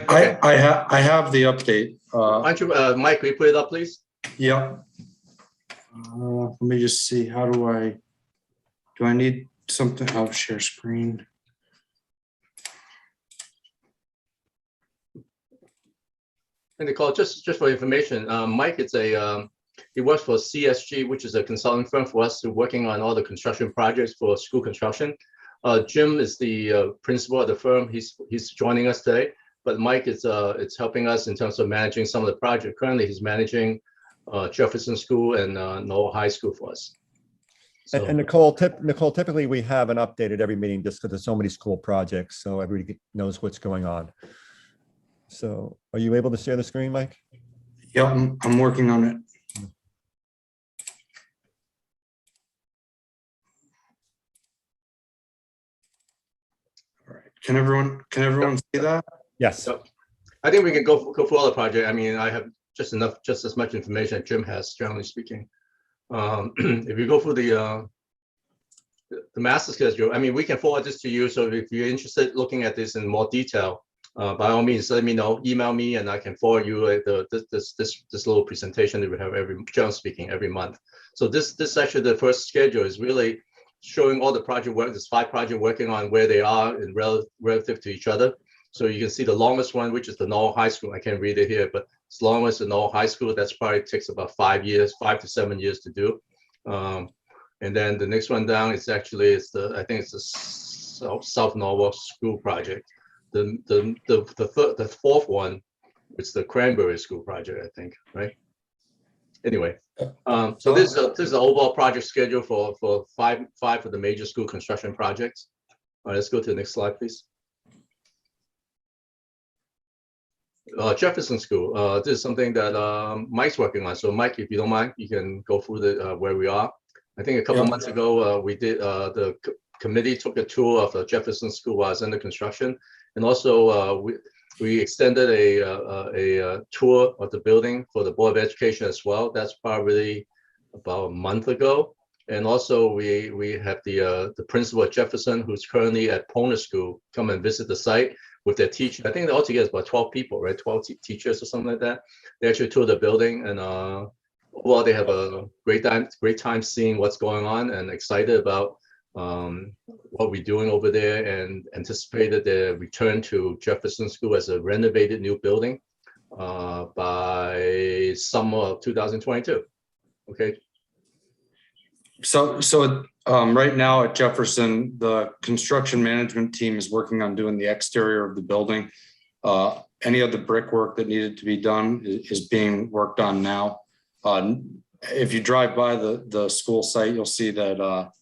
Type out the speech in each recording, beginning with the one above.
Okay. I have the update. Why don't you, Mike, will you put it up, please? Yep. Let me just see, do I need something? I'll share screen. And Nicole, just for information, Mike, he works for CSG, which is a consulting firm for us, working on all the construction projects for school construction. Jim is the principal of the firm. He's joining us today, but Mike is helping us in terms of managing some of the project. Currently, he's managing Jefferson School and Norwork High School for us. So, and Nicole, typically we have an update at every meeting just because there's so many school projects, so everybody knows what's going on. So are you able to share the screen, Mike? Yeah, I'm working on it. All right. Can everyone see that? Yes. so I think we can go through all the project. I mean, I have just as much information that Jim has, generally speaking. If you go through the master schedule, I mean, we can forward this to you. So if you're interested in looking at this in more detail, by all means, let me know, email me, and I can forward you this little presentation that we have generally speaking, every month. So this actually, the first schedule is really showing all the project work. There's 5 projects working on where they are in relative to each other. So you can see the longest one, which is the Norwork High School. I can't read it here, but as long as the Norwork High School, that's probably takes about 5 to 7 years to do. And then the next one down is actually I think it's the South Norwork School project. The fourth one, it's the Cranberry School project, I think, right? Anyway, so this is the overall project schedule for five of the major school construction projects. All right, let's go to the next slide, please. Jefferson School. This is something that Mike's working on. So Mike, if you don't mind, you can go through where we are. I think a couple of months ago, we did the committee took a tour of the Jefferson School while it's under construction, and also we extended a tour of the building for the Board of Education as well. That's probably about a month ago. And also we have the principal at Jefferson, who's currently at Pona School, come and visit the site with their teacher. I think altogether it's about 12 people, right? 12 teachers or something like that. They actually toured the building, and well, they have a great time seeing what's going on, and excited about what we're doing over there, and anticipated their return to Jefferson School as a renovated new building by summer of 2022. Okay. So right now at Jefferson, the construction management team is working on doing the exterior of the building. Any of the brickwork that needed to be done is being worked on now. If you drive by the school site, you'll see that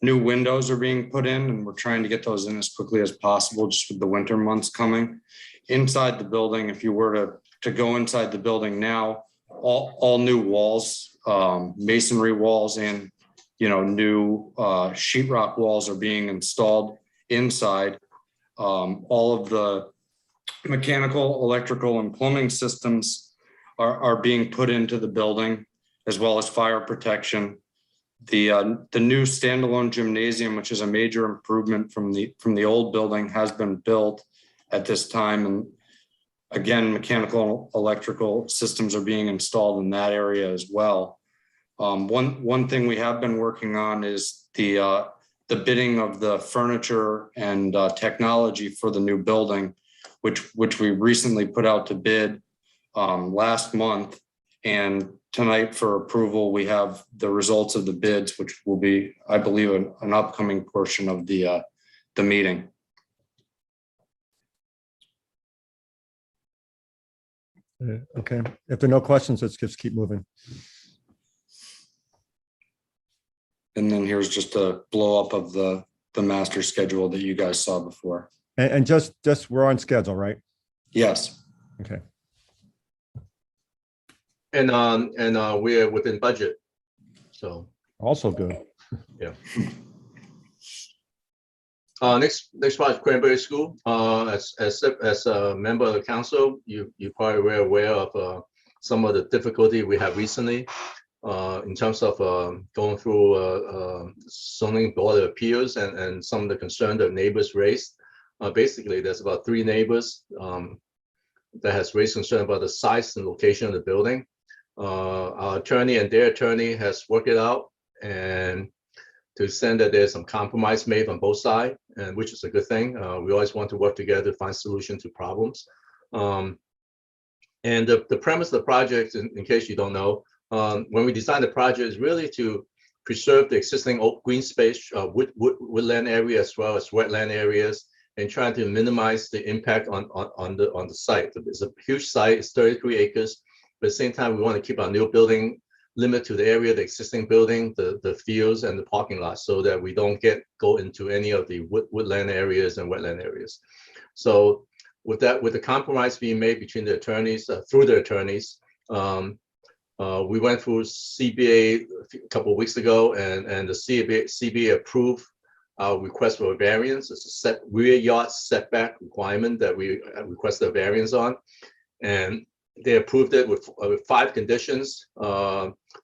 new windows are being put in, and we're trying to get those in as quickly as possible, just with the winter months coming. Inside the building, if you were to go inside the building now, all new walls, masonry walls, and new sheetrock walls are being installed inside. All of the mechanical, electrical, and plumbing systems are being put into the building, as well as fire protection. The new standalone gymnasium, which is a major improvement from the old building, has been built at this time. And again, mechanical, electrical systems are being installed in that area as well. One thing we have been working on is the bidding of the furniture and technology for the new building, which we recently put out to bid last month. And tonight for approval, we have the results of the bids, which will be, I believe, an upcoming portion of the meeting. Okay. If there are no questions, let's just keep moving. And then here's just a blow up of the master schedule that you guys saw before. And just we're on schedule, right? Yes. Okay. And we're within budget. So Also good. yeah. Next project, Cranberry School. As a member of the council, you probably were aware of some of the difficulty we have recently in terms of going through zoning board of appeals and some of the concern that neighbors raised. Basically, there's about 3 neighbors that has raised concern about the size and location of the building. Our attorney and their attorney has worked it out, and to the extent that there's some compromise made on both sides, and which is a good thing. We always want to work together to find solutions to problems. And the premise of the project, in case you don't know, when we designed the project, is really to preserve the existing green space, woodland area as well as wetland areas, and trying to minimize the impact on the site. It's a huge site, it's 33 acres, but at the same time, we want to keep our new building limited to the area, the existing building, the fields and the parking lot, so that we don't go into any of the woodland areas and wetland areas. So with the compromise being made between the attorneys, through the attorneys, we went through CBA a couple of weeks ago, and the CBA approved our request for a variance. It's a rear yard setback requirement that we requested a variance on, and they approved it with 5 conditions,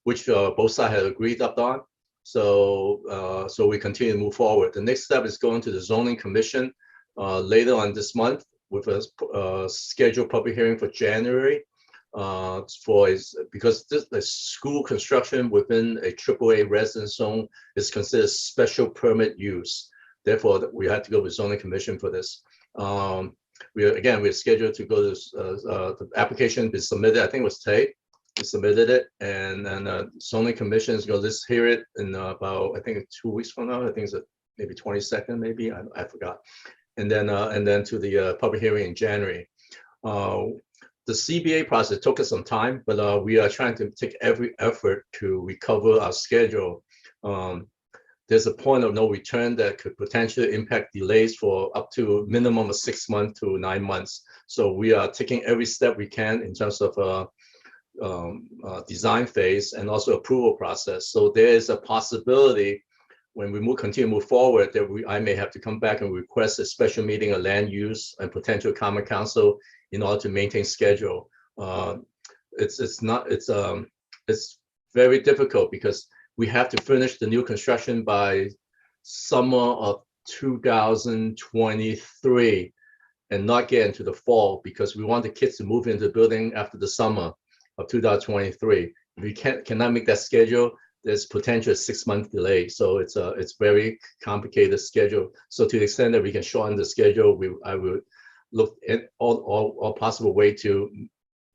which both sides had agreed upon. So we continue to move forward. The next step is going to the zoning commission later on this month, with a scheduled public hearing for January. Because the school construction within a AAA residence zone is considered special permit use. Therefore, we had to go with zoning commission for this. We're scheduled to go to the application be submitted. I think it was today. We submitted it, and then zoning commission is going to hear it in about, I think, 2 weeks from now. I think it's maybe 22nd, maybe I forgot. And then to the public hearing in January. The CBA process took us some time, but we are trying to take every effort to recover our schedule. There's a point of no return that could potentially impact delays for up to a minimum of 6 months to 9 months. So we are taking every step we can in terms of design phase and also approval process. So there is a possibility when we continue to move forward that I may have to come back and request a special meeting of land use and potential common council in order to maintain schedule. It's very difficult because we have to finish the new construction by summer of 2023 and not get into the fall, because we want the kids to move into the building after the summer of 2023. If we cannot make that schedule, there's potential 6-month delay. So it's very complicated schedule. So to the extent that we can shorten the schedule, I would look at all possible way to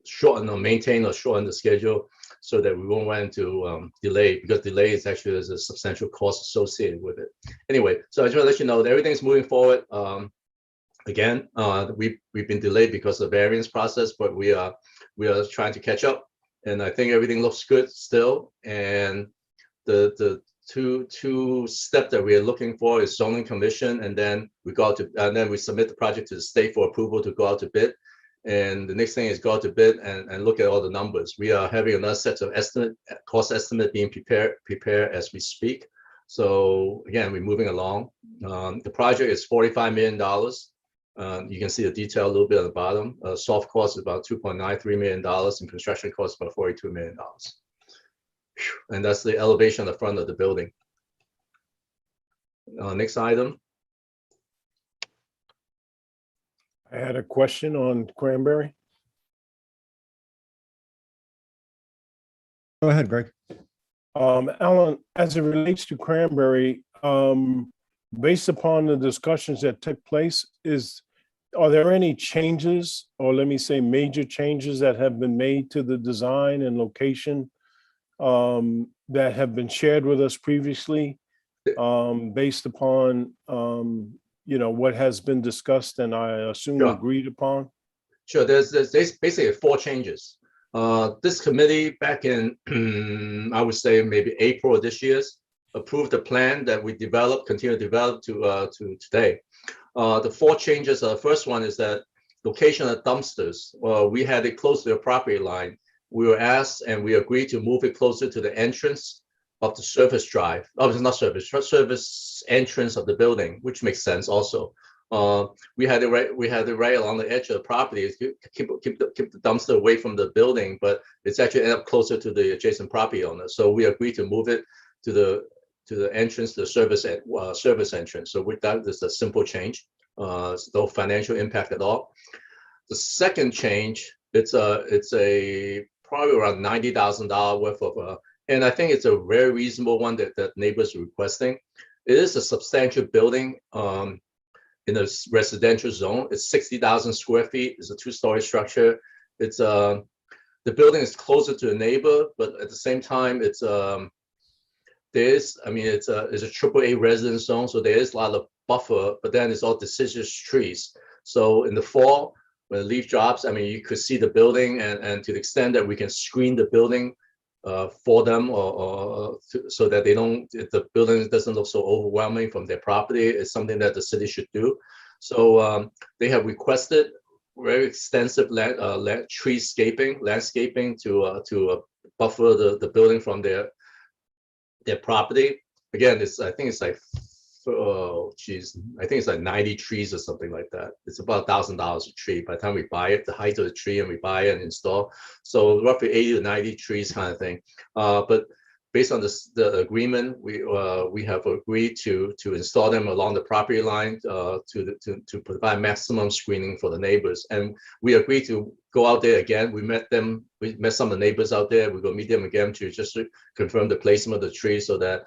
shorten or maintain or shorten the schedule so that we won't run into delay, because delay is actually there's a substantial cost associated with it. Anyway, so I just want to let you know that everything's moving forward. Again, we've been delayed because of the variance process, but we are trying to catch up, and I think everything looks good still. And the two steps that we are looking for is zoning commission, and then we submit the project to the state for approval to go out to bid. And the next thing is go out to bid and look at all the numbers. We are having another set of cost estimate being prepared as we speak. So again, we're moving along. The project is $45 million. You can see the detail a little bit at the bottom. Soft cost is about $2.93 million, and construction cost about $42 million. And that's the elevation on the front of the building. Next item. I had a question on Cranberry. Go ahead, Greg. Alan, as it relates to Cranberry, based upon the discussions that took place, are there any changes, or let me say major changes, that have been made to the design and location that have been shared with us previously, based upon what has been discussed and I assume agreed upon? Sure, there's basically 4 changes. This committee back in, I would say maybe April of this year, approved a plan that we continue to develop to today. The 4 changes, the first one is that location of dumpsters. We had it close to the property line. We were asked and we agreed to move it closer to the entrance of the service drive. Oh, it's not service entrance of the building, which makes sense also. We had it right along the edge of the property. Keep the dumpster away from the building, but it's actually ended up closer to the adjacent property owner. So we agreed to move it to the entrance, the service entrance. So with that, there's a simple change. No financial impact at all. The second change, it's a probably around $90,000 worth of, and I think it's a very reasonable one that neighbors are requesting. It is a substantial building in a residential zone. It's 60,000 square feet. It's a 2-story structure. It's the building is closer to the neighbor, but at the same time, it's it's a AAA residence zone, so there is a lot of buffer, but then it's all deciduous trees. So in the fall, when the leaf drops, I mean, you could see the building, and to the extent that we can screen the building for them, so that the building doesn't look so overwhelming from their property, is something that the city should do. So they have requested very extensive landscaping to buffer the building from their property. Again, I think it's like, I think it's like 90 trees or something like that. It's about $1,000 a tree by the time we buy it, the height of the tree, and we buy it and install. So roughly 80 to 90 trees kind of thing. But based on the agreement, we have agreed to install them along the property line to provide maximum screening for the neighbors. And we agreed to go out there again. We met some of the neighbors out there. We're gonna meet them again to confirm the placement of the trees, so that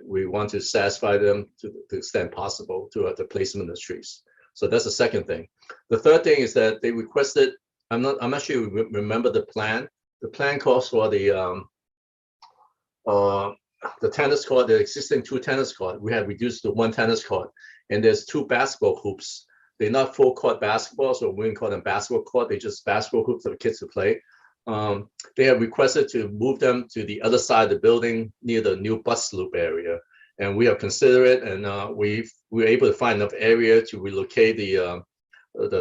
we want to satisfy them to the extent possible to the placement of the trees. So that's the second thing. The third thing is that they requested, I'm not sure you remember the plan. The plan calls for the tennis court, the existing 2 tennis court. We have reduced to 1 tennis court, and there's 2 basketball hoops. They're not full court basketball, so we wouldn't call them basketball court. They're just basketball hoops for the kids to play. They have requested to move them to the other side of the building near the new bus loop area, and we have considered it, and we were able to find enough area to relocate the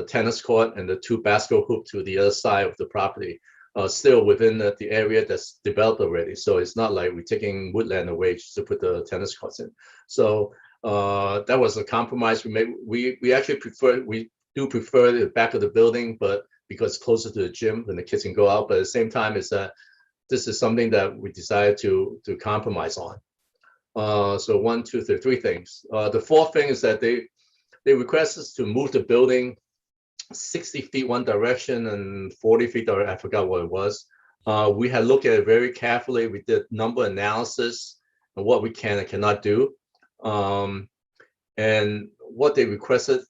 tennis court and the 2 basketball hoop to the other side of the property. Still within the area that's developed already. So it's not like we're taking woodland away just to put the tennis courts in. So that was a compromise we made. We actually do prefer the back of the building, but because it's closer to the gym and the kids can go out. But at the same time, is that this is something that we decided to compromise on. So 1, 2, 3 things. The fourth thing is that they request us to move the building 60 feet one direction and 40 feet, or I forgot what it was. We had looked at it very carefully. We did number analysis and what we can and cannot do. And what they requested,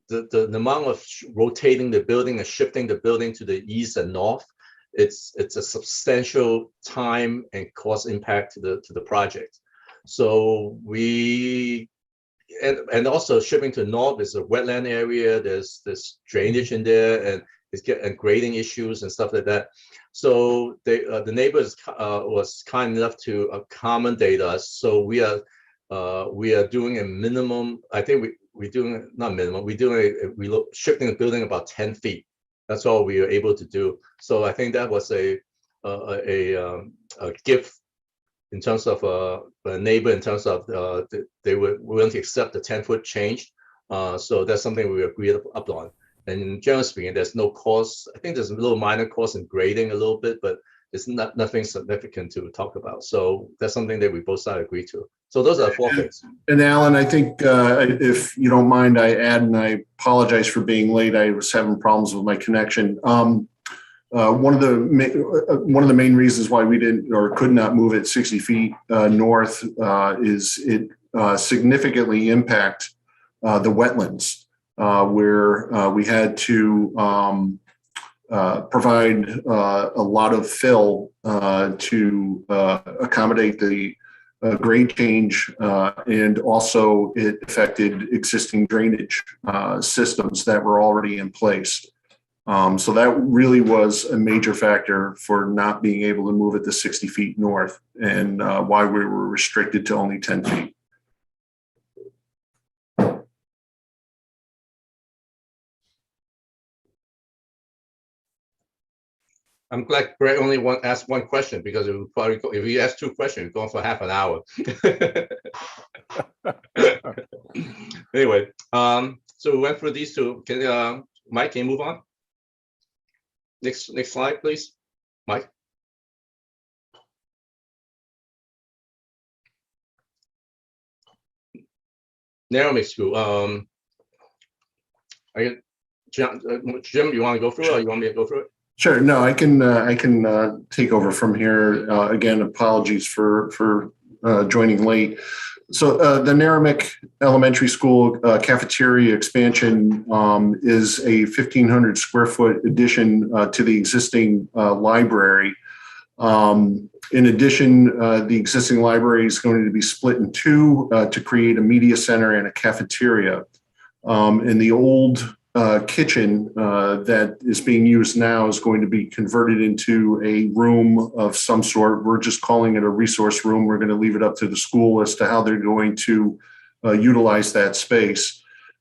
the amount of rotating the building and shifting the building to the east and north, it's a substantial time and cost impact to the project. So and also shipping to north is a wetland area. There's drainage in there, and and grading issues and stuff like that. So the neighbors was kind enough to accommodate us. So we are doing a minimum. I think we're doing not minimum. We're doing shifting the building about 10 feet. That's all we were able to do. So I think that was a gift in terms of a neighbor, in terms of they were willing to accept the 10-foot change. So that's something we agreed upon. And generally speaking, there's no cost. I think there's a little minor cost in grading a little bit, but it's nothing significant to talk about. So that's something that we both sides agree to. So those are the 4 things. And Alan, I think if you don't mind, I add, and I apologize for being late. I was having problems with my connection. One of the main reasons why we didn't or could not move it 60 feet north is it significantly impact the wetlands, where we had to provide a lot of fill to accommodate the grade change, and also it affected existing drainage systems that were already in place. So that really was a major factor for not being able to move it to 60 feet north, and why we were restricted to only 10 feet. I'm glad Brett only asked 1 question, because it would probably if he asked 2 questions, we're going for half an hour. Anyway, so we went through these 2. Can Mike, can you move on? Next slide, please, Mike. Narrow mix school. Jim, you want to go through it, or you want me to go through it? Sure. No, I can take over from here. Again, apologies for joining late. So the Narramick Elementary School cafeteria expansion is a 1,500 square foot addition to the existing library. In addition, the existing library is going to be split in two to create a media center and a cafeteria. And the old kitchen that is being used now is going to be converted into a room of some sort. We're just calling it a resource room. We're going to leave it up to the school as to how they're going to utilize that space.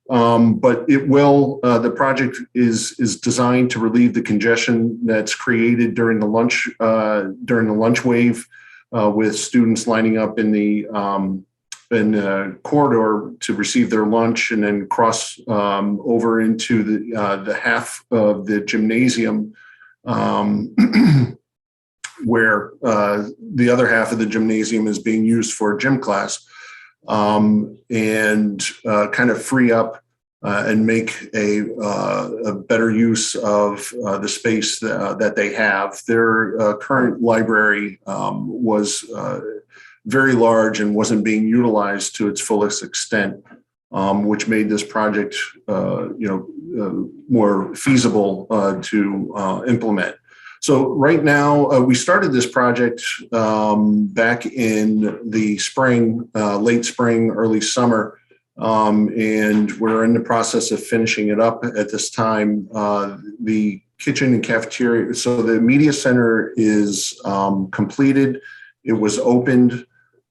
But it will, the project is designed to relieve the congestion that's created during the lunch wave with students lining up in the corridor to receive their lunch and then cross over into the half of the gymnasium where the other half of the gymnasium is being used for gym class, and kind of free up and make a better use of the space that they have. Their current library was very large and wasn't being utilized to its fullest extent, which made this project, more feasible to implement. So right now, we started this project back in the spring, late spring, early summer, and we're in the process of finishing it up at this time. The kitchen and cafeteria, so the media center is completed. It was opened.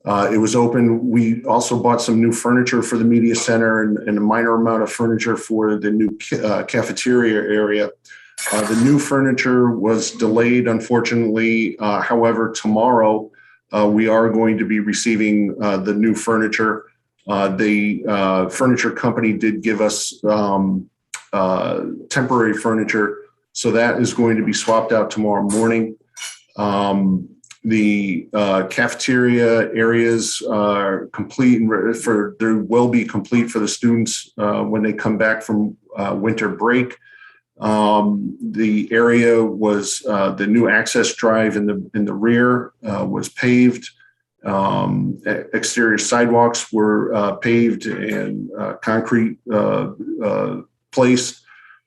We also bought some new furniture for the media center and a minor amount of furniture for the new cafeteria area. The new furniture was delayed, unfortunately. However, tomorrow we are going to be receiving the new furniture. The furniture company did give us temporary furniture, so that is going to be swapped out tomorrow morning. The cafeteria areas are complete and they will be complete for the students when they come back from winter break. The area was the new access drive in the rear was paved. Exterior sidewalks were paved and concrete placed.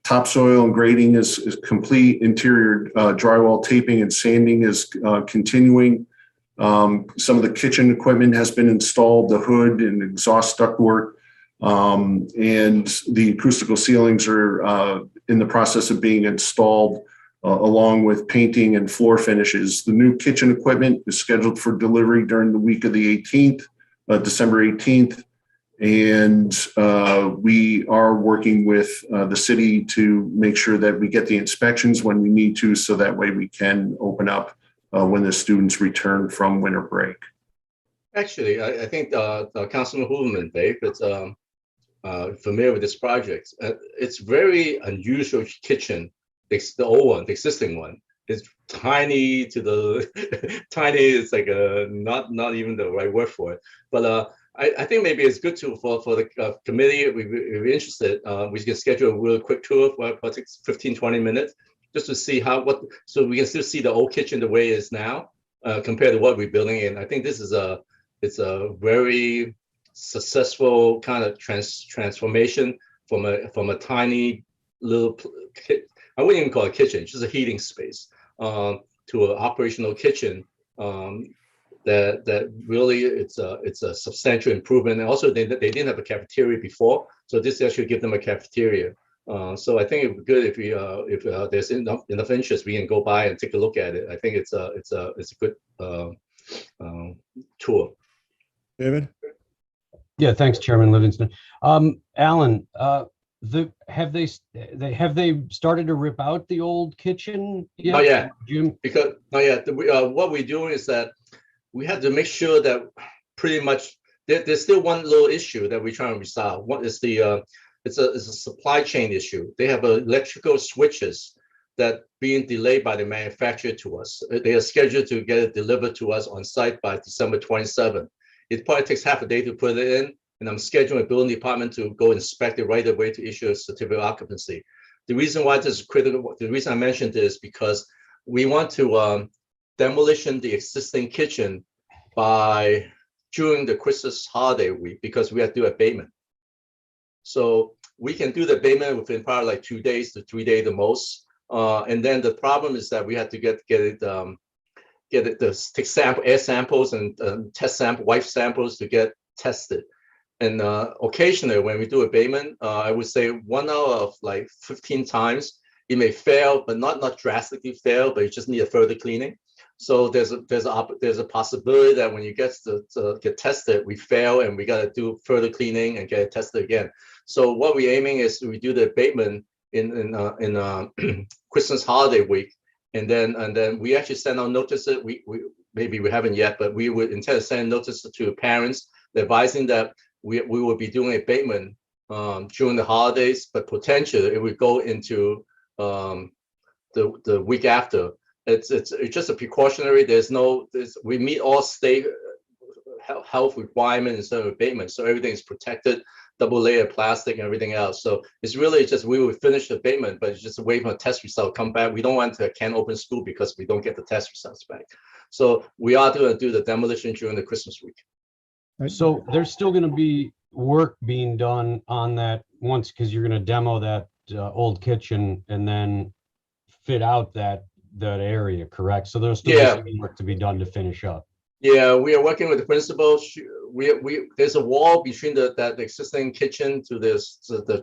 Topsoil and grading is complete. Interior drywall taping and sanding is continuing. Some of the kitchen equipment has been installed, the hood and exhaust ductwork, and the acoustical ceilings are in the process of being installed, along with painting and floor finishes. The new kitchen equipment is scheduled for delivery during the week of the 18th, December 18th. And we are working with the city to make sure that we get the inspections when we need to, so that way we can open up when the students return from winter break. Actually, I think Councilman Hooverman, Dave, is familiar with this project. It's very unusual kitchen. The old one, the existing one, is tiny to the tiny. It's like not even the right word for it, but. I think maybe it's good for the committee, if we're interested, we can schedule a real quick tour for 15-20 minutes, just to see so we can still see the old kitchen the way it is now, compared to what we're building. And I think this is it's a very successful kind of transformation from a tiny little, I wouldn't even call it a kitchen, just a heating space, to an operational kitchen. That really it's a substantial improvement. And also they didn't have a cafeteria before, so this actually give them a cafeteria. So I think it would be good if there's enough interest, we can go by and take a look at it. I think it's a good tour. David? Yeah, thanks, Chairman Livingston. Alan, have they started to rip out the old kitchen yet? Not yet, Jim? because not yet. What we're doing is that we have to make sure that pretty much there's still one little issue that we're trying to resolve. One is it's a supply chain issue. They have electrical switches that being delayed by the manufacturer to us. They are scheduled to get it delivered to us on site by December 27th. It probably takes half a day to put it in, and I'm scheduling a building department to go inspect it right away to issue a certificate of occupancy. The reason why this is critical, the reason I mentioned this, because we want to demolition the existing kitchen by during the Christmas holiday week, because we have to do abatement. So we can do the abatement within probably like 2 days to 3 days the most. And then the problem is that we have to get it take air samples and test sample, wipe samples to get tested. And occasionally when we do abatement, I would say 1 out of like 15 times, it may fail, but not drastically fail, but you just need a further cleaning. So there's a possibility that when you get tested, we fail and we got to do further cleaning and get it tested again. So what we're aiming is we do the abatement in Christmas holiday week, and then we actually send out notices. We maybe we haven't yet, but we would intend to send notices to parents advising that we will be doing abatement during the holidays, but potentially it would go into the week after. It's just a precautionary. We meet all state health requirements of abatement, so everything is protected, double layer plastic and everything else. So it's really just we will finish the abatement, but it's just wait for a test result come back. We don't want to can't open school because we don't get the test results back. So we are going to do the demolition during the Christmas week. So there's still going to be work being done on that once, because you're going to demo that old kitchen and then fit out that area, correct? So there's still some work to be done to finish up. Yeah, we are working with the principal. There's a wall between the existing kitchen to the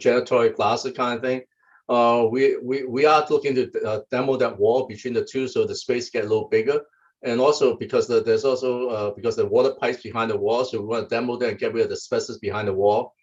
janitorial closet kind of thing. We are looking to demo that wall between the two, so the space get a little bigger. And also because there's also because the water pipes behind the wall, so we want to demo that and get rid of the asbestos behind the wall.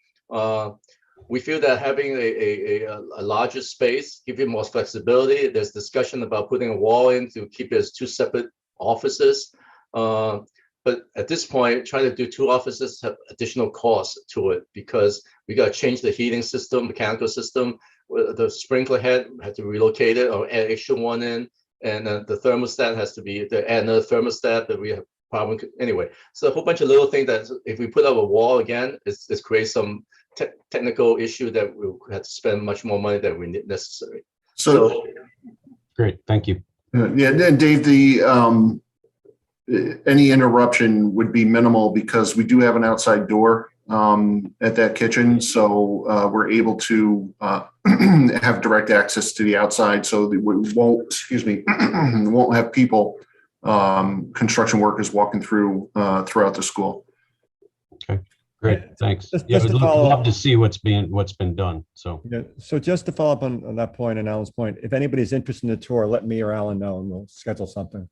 We feel that having a larger space gives you more flexibility. There's discussion about putting a wall in to keep it as 2 separate offices. But at this point, trying to do 2 offices have additional costs to it, because we got to change the heating system, mechanical system. The sprinkler head had to relocate it or add extra one in, and the thermostat has to be add another thermostat that we have problem anyway. So a whole bunch of little things that if we put up a wall again, it's creates some technical issue that we'll have to spend much more money than we need necessary. So great, thank you. Yeah, and Dave, any interruption would be minimal because we do have an outside door at that kitchen, so we're able to have direct access to the outside, so we won't, won't have people, construction workers walking through throughout the school. Okay, great, thanks. Just Yeah, to we'd follow love up. to see what's been done. So Yeah, so just to follow up on that point and Alan's point, if anybody's interested in the tour, let me or Alan know and we'll schedule something.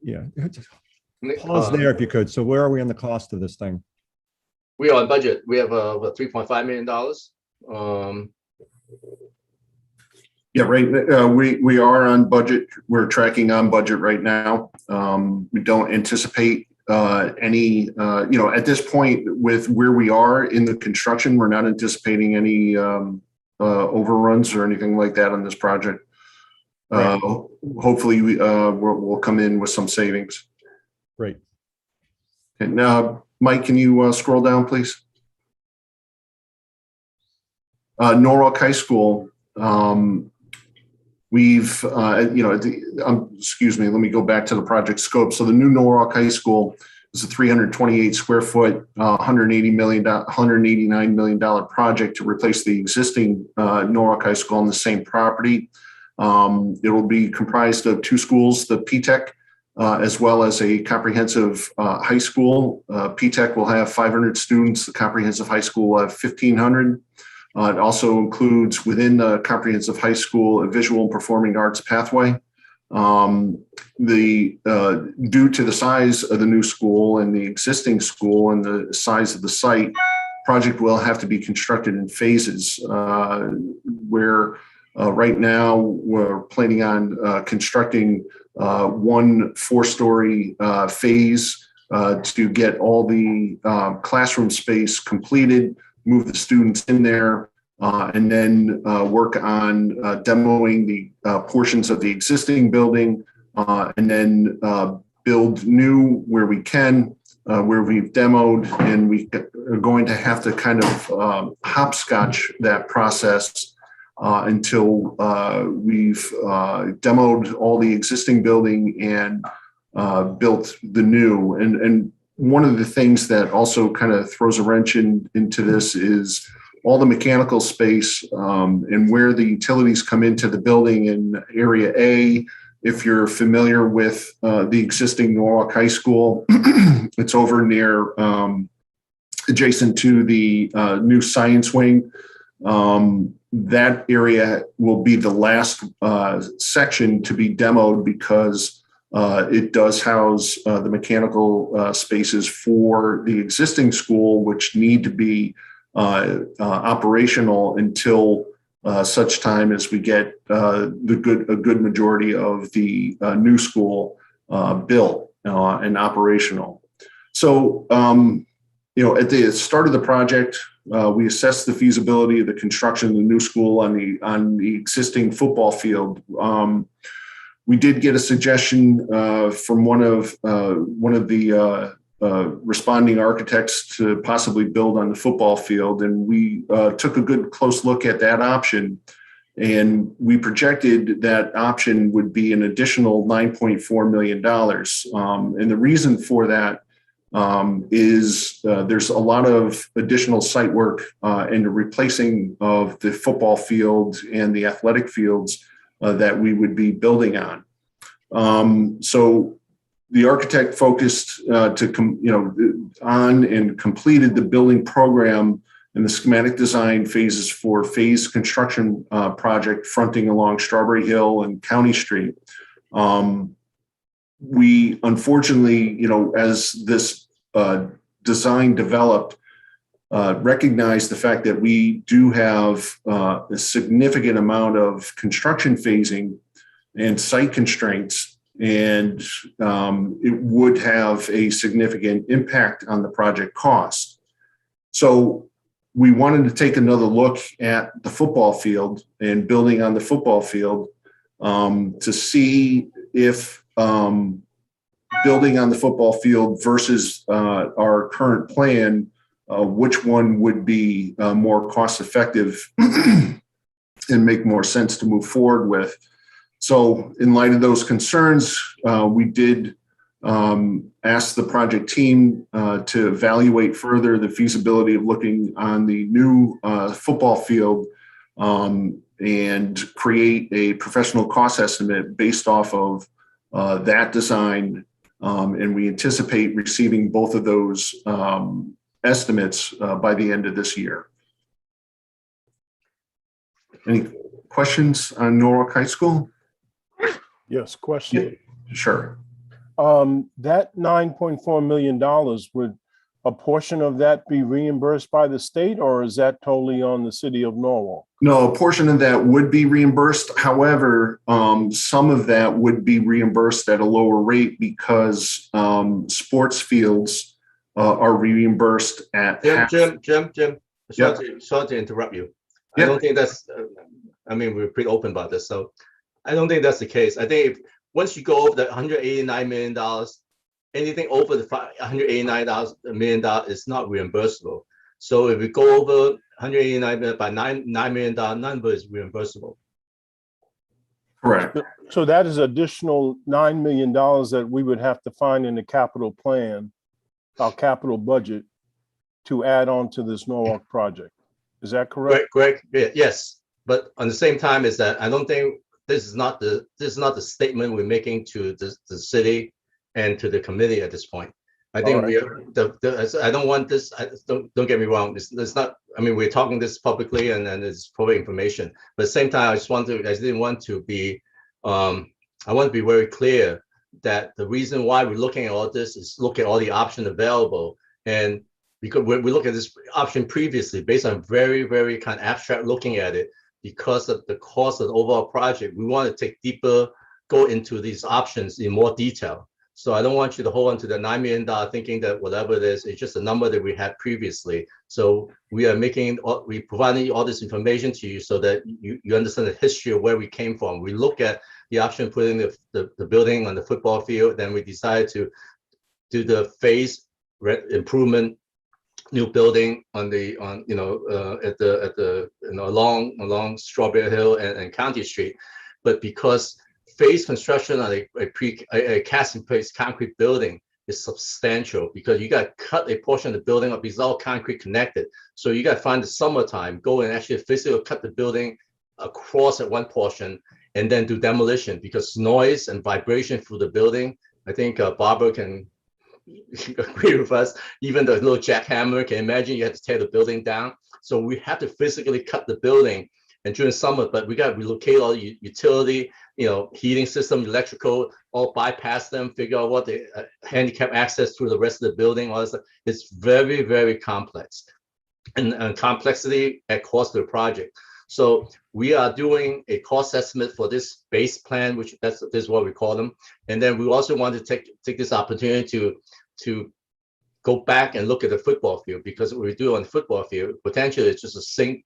Yeah, pause there if you could. So where are we on the cost of this thing? we are on budget. We have $3.5 million. Yeah, right. We are on budget. We're tracking on budget right now. We don't anticipate any, at this point with where we are in the construction, we're not anticipating any overruns or anything like that on this project. Hopefully we'll come in with some savings. Great. And now, Mike, can you scroll down, please? Norwalk High School. We've, excuse me, let me go back to the project scope. So the new Norwalk High School is a 328 square foot, $189 million project to replace the existing Norwalk High School on the same property. It will be comprised of 2 schools, the P-TECH, as well as a comprehensive high school. P-TECH will have 500 students. The comprehensive high school will have 1,500. It also includes within the comprehensive high school a visual and performing arts pathway. Due to the size of the new school and the existing school and the size of the site, project will have to be constructed in phases. Where right now we're planning on constructing 1 4-story phase to get all the classroom space completed, move the students in there, and then work on demoing the portions of the existing building, and then build new where we can, where we've demoed, and we are going to have to kind of hopscotch that process until we've demoed all the existing building and built the new. And one of the things that also kind of throws a wrench into this is all the mechanical space and where the utilities come into the building in Area A. If you're familiar with the existing Norwalk High School, it's over near adjacent to the new science wing. That area will be the last section to be demoed because it does house the mechanical spaces for the existing school, which need to be operational until such time as we get a good majority of the new school built and operational. So, at the start of the project, we assessed the feasibility of the construction of the new school on the existing football field. We did get a suggestion from one of the responding architects to possibly build on the football field, and we took a good close look at that option, and we projected that option would be an additional $9.4 million. And the reason for that is there's a lot of additional site work and the replacing of the football field and the athletic fields that we would be building on. So the architect focused on and completed the building program and the schematic design phases for phased construction project fronting along Strawberry Hill and County Street. We unfortunately, as this design developed, recognized the fact that we do have a significant amount of construction phasing and site constraints, and it would have a significant impact on the project cost. So we wanted to take another look at the football field and building on the football field to see if building on the football field versus our current plan, which one would be more cost effective and make more sense to move forward with. So in light of those concerns, we did ask the project team to evaluate further the feasibility of looking on the new football field and create a professional cost estimate based off of that design. And we anticipate receiving both of those estimates by the end of this year. Any questions on Norwalk High School? Yes, question. Yeah, sure. That $9.4 million, would a portion of that be reimbursed by the state, or is that totally on the city of Norwalk? No, a portion of that would be reimbursed. However, some of that would be reimbursed at a lower rate because sports fields are reimbursed at Jim, Yeah. sorry to interrupt you. Yeah. I don't think that's, we're pretty open about this. So I don't think that's the case. I think once you go over the $189 million, anything over the $189 million is not reimbursable. So if we go over 189 million by $9 million number is reimbursable. Correct. So that is additional $9 million that we would have to find in the capital plan, our capital budget, to add on to this Norwalk project. Is that correct? Correct. Yes, but on the same time is that I don't think this is not the statement we're making to the city and to the committee at this point. I think we are I don't want this. Don't get me wrong. It's not. We're talking this publicly, and it's public information. But at the same time, I didn't want to be. I want to be very clear that the reason why we're looking at all this is look at all the options available, and because we look at this option previously based on very, very kind of abstract looking at it because of the cost of the overall project. We want to go into these options in more detail. So I don't want you to hold on to the $9 million thinking that whatever it is, it's just a number that we had previously. So we providing all this information to you so that you understand the history of where we came from. We look at the option putting the building on the football field, then we decided to do the phase improvement, new building on along Strawberry Hill and County Street, but because phase construction on a cast in place concrete building is substantial, because you got to cut a portion of the building up. It's all concrete connected, so you got to find the summertime, go and actually physically cut the building across at one portion, and then do demolition, because noise and vibration through the building. I think Barbara can agree with us. Even the little jackhammer, can imagine you have to tear the building down. So we have to physically cut the building, and during summer, but we got to relocate all the utility, heating system, electrical, all bypass them, figure out what the handicap access through the rest of the building. All this stuff. It's very, very complex, and complexity at cost of the project. So we are doing a cost estimate for this base plan, which this is what we call them. And then we also want to take this opportunity to go back and look at the football field, because what we do on the football field, potentially it's just a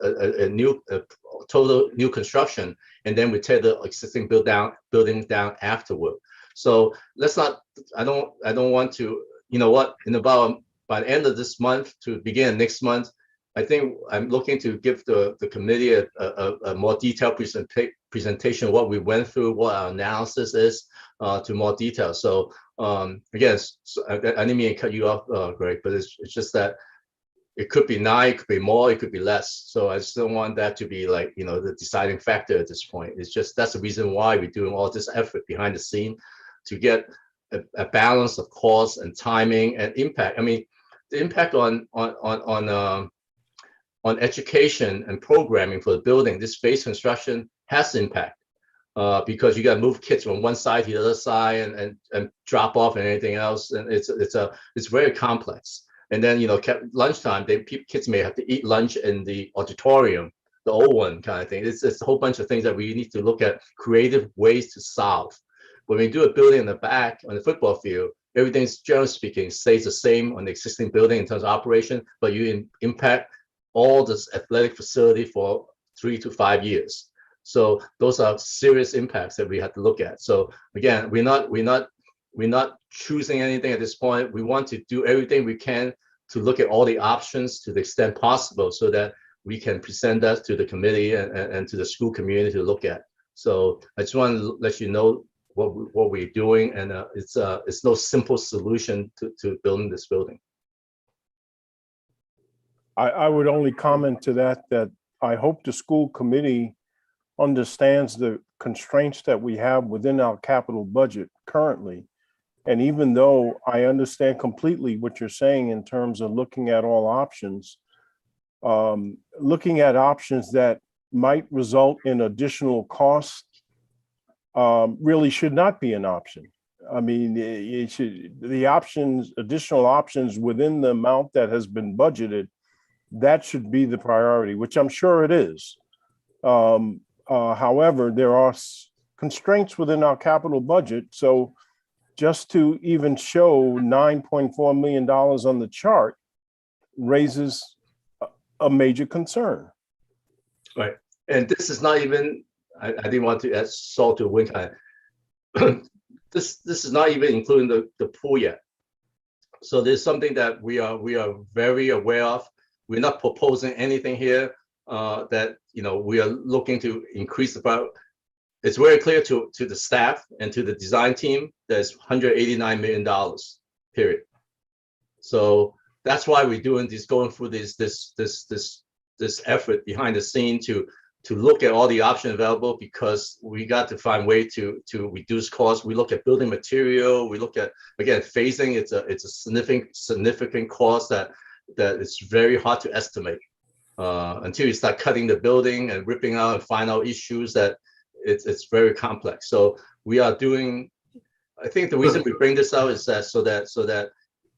total new construction, and then we tear the existing building down afterward. So let's not, I don't want to, by the end of this month to begin next month, I think I'm looking to give the committee a more detailed presentation of what we went through, what our analysis is, to more detail. So again, I didn't mean to cut you off, Greg, but it's just that it could be 9, it could be more, it could be less. So I still want that to be like, the deciding factor at this point. It's just, that's the reason why we're doing all this effort behind the scene to get a balance of cost and timing and impact. I mean, the impact on education and programming for the building, this phase construction has impact, because you got to move kids from one side to the other side and drop off and anything else, and it's very complex. And then lunchtime, kids may have to eat lunch in the auditorium, the old one kind of thing. It's a whole bunch of things that we need to look at creative ways to solve. When we do a building in the back on the football field, everything's, generally speaking, stays the same on the existing building in terms of operation, but you impact all this athletic facility for 3 to 5 years. So those are serious impacts that we have to look at. So again, we're not choosing anything at this point. We want to do everything we can to look at all the options to the extent possible, so that we can present that to the committee and to the school community to look at. So I just want to let you know what we're doing, and it's no simple solution to building this building. I would only comment to that I hope the school committee understands the constraints that we have within our capital budget currently. And even though I understand completely what you're saying in terms of looking at all options, looking at options that might result in additional costs really should not be an option. I mean, additional options within the amount that has been budgeted, that should be the priority, which I'm sure it is. However, there are constraints within our capital budget. So just to even show $9.4 million on the chart raises a major concern. Right. And this is not even, I didn't want to add salt to the wind. This is not even including the pool yet. So there's something that we are very aware of. We're not proposing anything here that we are looking to increase about. It's very clear to the staff and to the design team there's $189 million, period. So that's why we're doing this, going through this effort behind the scene to look at all the options available, because we got to find way to reduce costs. We look at building material. We look at, again, phasing. It's a significant cost that it's very hard to estimate until you start cutting the building and ripping out and find out issues that it's very complex. So we are doing, I think the reason we bring this out is that so that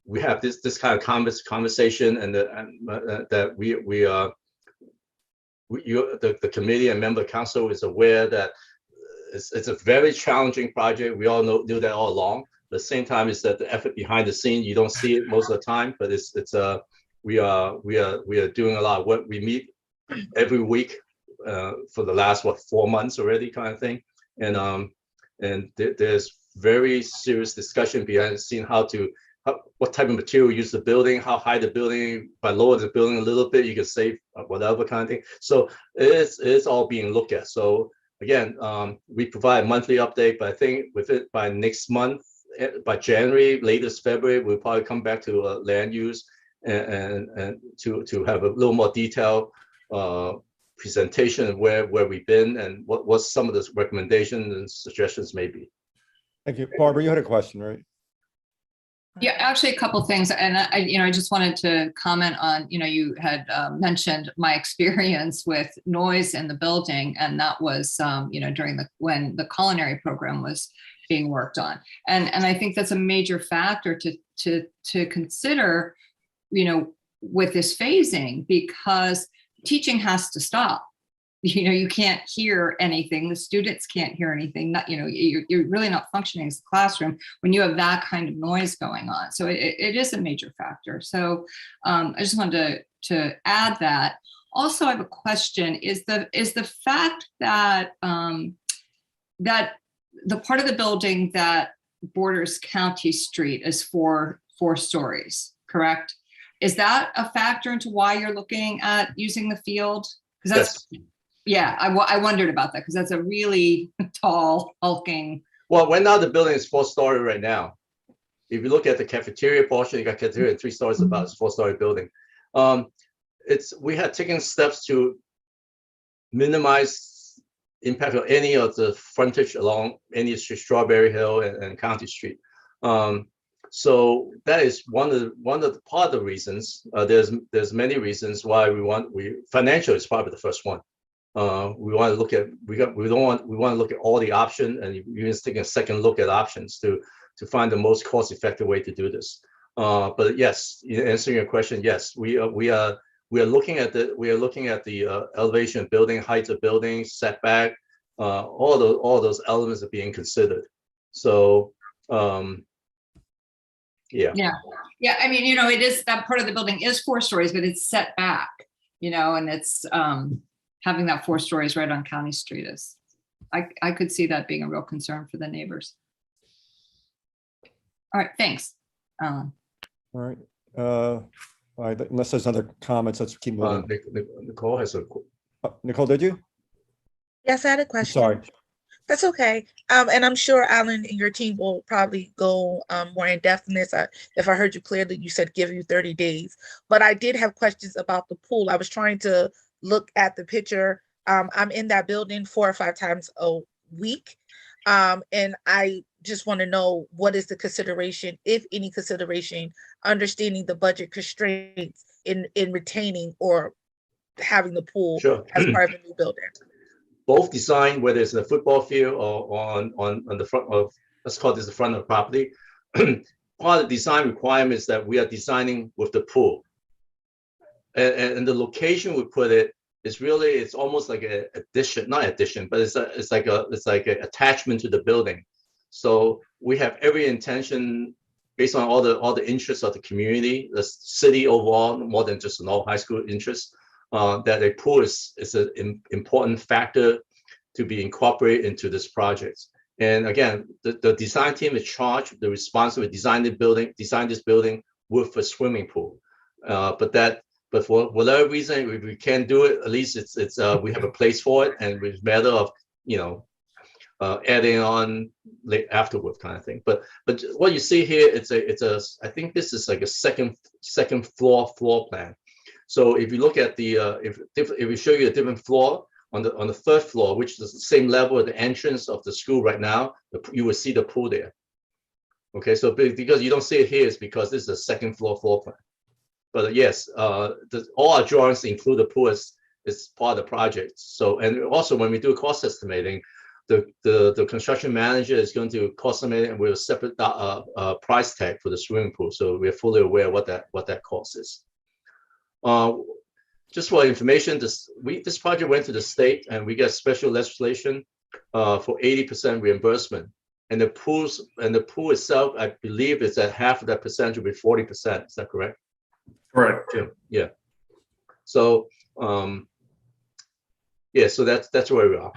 we have this kind of conversation, and that the committee and member council is aware that it's a very challenging project. We all knew that all along. At the same time, is that the effort behind the scene, you don't see it most of the time, but we are doing a lot of work. We meet every week for the last 4 months already, kind of thing, and there's very serious discussion behind the scene how what type of material you use the building, how high the building, by lower the building a little bit, you can save whatever kind of thing. So it's all being looked at. So again, we provide a monthly update, but I think with it by next month, by January, latest February, we'll probably come back to land use and to have a little more detailed presentation of where we've been and what some of the recommendations and suggestions may be. Thank you. Barbara, you had a question, right? Yeah, actually a couple things. And I just wanted to comment on, you had mentioned my experience with noise in the building. And that was, during when the culinary program was being worked on. And I think that's a major factor to consider, with this phasing, because teaching has to stop. You can't hear anything. The students can't hear anything. You're really not functioning as a classroom when you have that kind of noise going on. So it is a major factor. So I just wanted to add that. Also, I have a question. Is the fact that that the part of the building that borders County Street is four stories, correct? Is that a factor into why you're looking at using the field? Because that's Yes. Yeah, I wondered about that because that's a really tall, hulking. Well, right now the building is 4-story right now. If you look at the cafeteria portion, you got cafeteria 3 stories about, it's a 4-story building. We had taken steps to minimize impact of any of the frontage along any street, Strawberry Hill and County Street. So that is one of the part of the reasons. There's many reasons why financial is probably the first one. We want to look at we want to look at all the options, and you're just taking a second look at options to find the most cost-effective way to do this. But yes, answering your question, yes, we are looking at the elevation of building, height of building, setback, all those elements are being considered. So yeah. I mean, it is, that part of the building is 4 stories, but it's set back, and it's having that 4 stories right on County Street is, I could see that being a real concern for the neighbors. All right, thanks, Alan. All right. All right, unless there's other comments, let's keep moving. Nicole has a. Nicole, did you? Yes, I had a I'm question. sorry. That's okay. And I'm sure Alan and your team will probably go more in depth in this. If I heard you clearly, you said give you 30 days. But I did have questions about the pool. I was trying to look at the picture. I'm in that building 4 or 5 times a week. And I just want to know, what is the consideration, if any consideration, understanding the budget constraints in retaining or having the pool Sure. as part of a new building? Both design, whether it's in a football field or on the front of, let's call this the front of the property. Part of the design requirements that we are designing with the pool. And the location we put it is really, it's almost like an addition, not addition, but it's like an attachment to the building. So we have every intention, based on all the interests of the community, the city overall, more than just an all high school interest, that a pool is an important factor to be incorporated into this project. And again, the design team is charged, the responsibility design this building with a swimming pool. But for whatever reason, if we can't do it, at least we have a place for it, and it's a matter of adding on afterward kind of thing. But what you see here, I think this is like a second floor plan. So if you look at if we show you a different floor on the 3rd floor, which is the same level at the entrance of the school right now, you will see the pool there. Okay, so because you don't see it here, is because this is a 2nd floor plan. But yes, all our drawings include the pool as part of the project. So, and also when we do cost estimating, the construction manager is going to cost estimate and with a separate price tag for the swimming pool. So we're fully aware what that cost is. Just for information, this project went to the state and we got special legislation for 80% reimbursement. And the pool itself, I believe, is at half of that percentage, will be 40%. Is that correct? Correct. Yeah. So yeah, so that's where we are.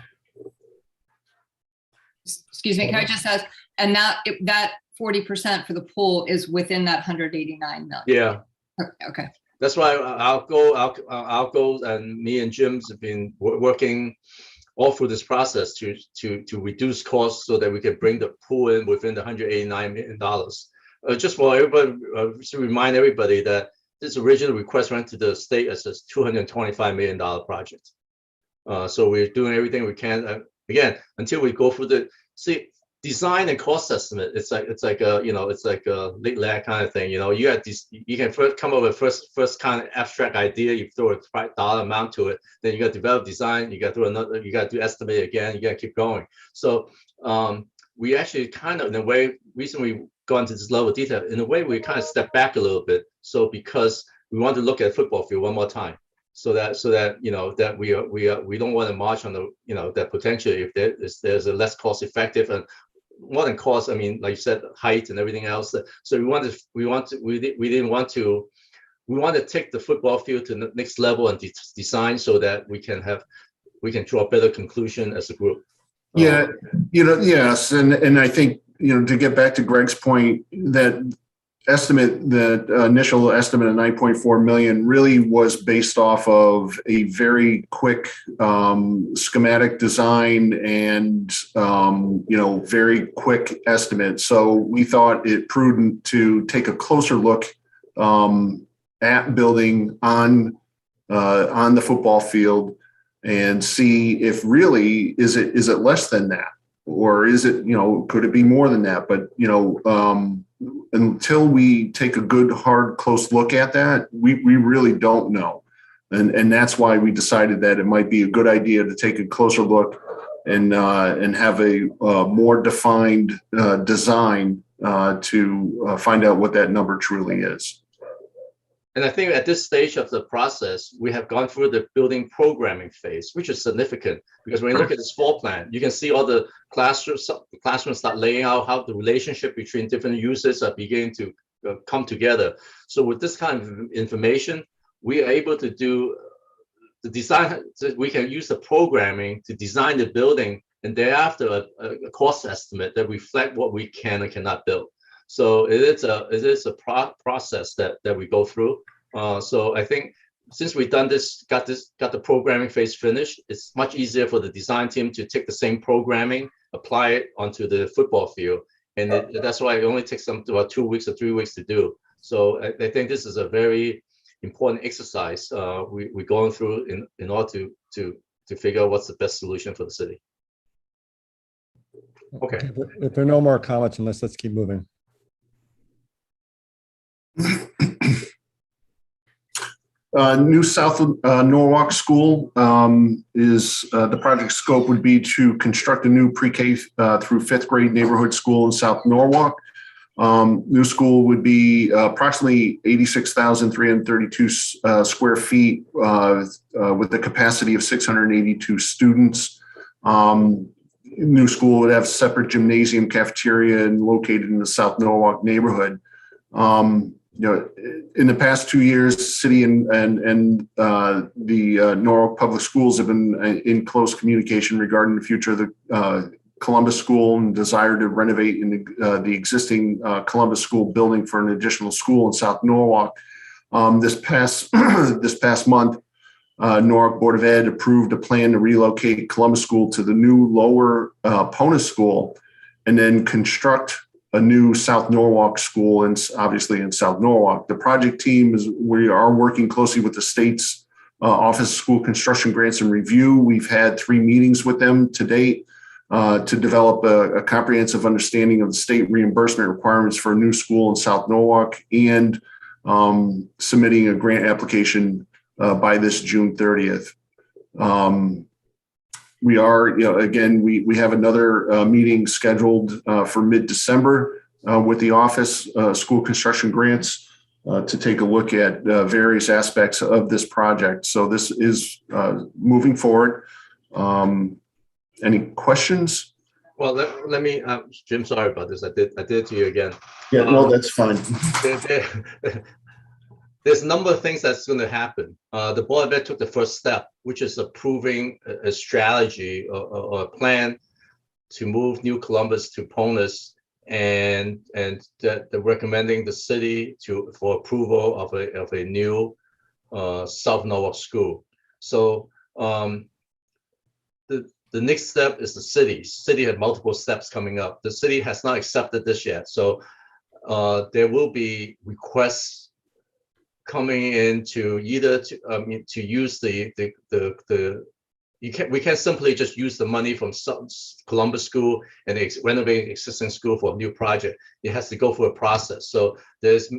Excuse me, can I just ask, and that 40% for the pool is within that 189 million. Yeah. Okay. That's why I'll go, and me and Jim's have been working all through this process to reduce costs so that we can bring the pool in within the $189 million. Just for everybody, to remind everybody that this original request went to the state as a $225 million project. So we're doing everything we can. Again, until we go through design and cost estimate, it's like a late lag kind of thing. You got these, you can first come up with first kind of abstract idea, you throw a dollar amount to it, then you got to develop design, you got to do another, you got to do estimate again, you got to keep going. So we actually kind of, in a way, reason we go into this level of detail, in a way we kind of step back a little bit. So because we want to look at a football field one more time. So that that we don't want to march on the that potentially if there's a less cost effective and more than cost, I mean, like you said, height and everything else. So we want to take the football field to the next level and design so that we can draw a better conclusion as a group. Yeah, yes, and I think to get back to Greg's point, that initial estimate of 9.4 million really was based off of a very quick schematic design and very quick estimate. So we thought it prudent to take a closer look at building on the football field and see if really is it less than that, or is it could it be more than that? But until we take a good, hard, close look at that, we really don't know. And that's why we decided that it might be a good idea to take a closer look and have a more defined design to find out what that number truly is. And I think at this stage of the process, we have gone through the building programming phase, which is significant because when you look at this floor plan, you can see all the classrooms start laying out how the relationship between different users are beginning to come together. So with this kind of information, we are able to do the design. So we can use the programming to design the building and thereafter a cost estimate that reflect what we can and cannot build. So it is a process that we go through. So I think since we've done this, got the programming phase finished, it's much easier for the design team to take the same programming, apply it onto the football field, and that's why it only takes them about 2 weeks or 3 weeks to do. So I think this is a very important exercise we're going through in order to figure out what's the best solution for the city. Okay. If there are no more comments, let's keep moving. New South Norwalk School is the project scope would be to construct a new pre-K through 5th grade neighborhood school in South Norwalk. New school would be approximately 86,332 square feet with the capacity of 682 students. New school would have separate gymnasium, cafeteria, and located in the South Norwalk neighborhood. In the past 2 years, city and the Norwalk Public Schools have been in close communication regarding the future of the Columbus School and desire to renovate in the existing Columbus School building for an additional school in South Norwalk. This past month, Norwalk Board of Ed approved a plan to relocate Columbus School to the new lower Pona School and then construct a new South Norwalk school, and obviously in South Norwalk. The project team we are working closely with the state's Office of School Construction Grants and Review. We've had 3 meetings with them to date to develop a comprehensive understanding of the state reimbursement requirements for a new school in South Norwalk and submitting a grant application by this June 30th. We are, again, we have another meeting scheduled for mid-December with the Office School Construction Grants to take a look at various aspects of this project. So this is moving forward. Any questions? Well, let me, Jim, sorry about this. I did it to you again. Yeah, no, that's fine. There's a number of things that's going to happen. The Board of Ed took the first step, which is approving a strategy or a plan to move New Columbus to Ponas that they're recommending the city for approval of a new South Norwalk school. So the next step is the city. City had multiple steps coming up. The city has not accepted this yet. So there will be requests coming in to either to use we can't simply just use the money from Columbus School and renovate existing school for a new project. It has to go through a process. So there's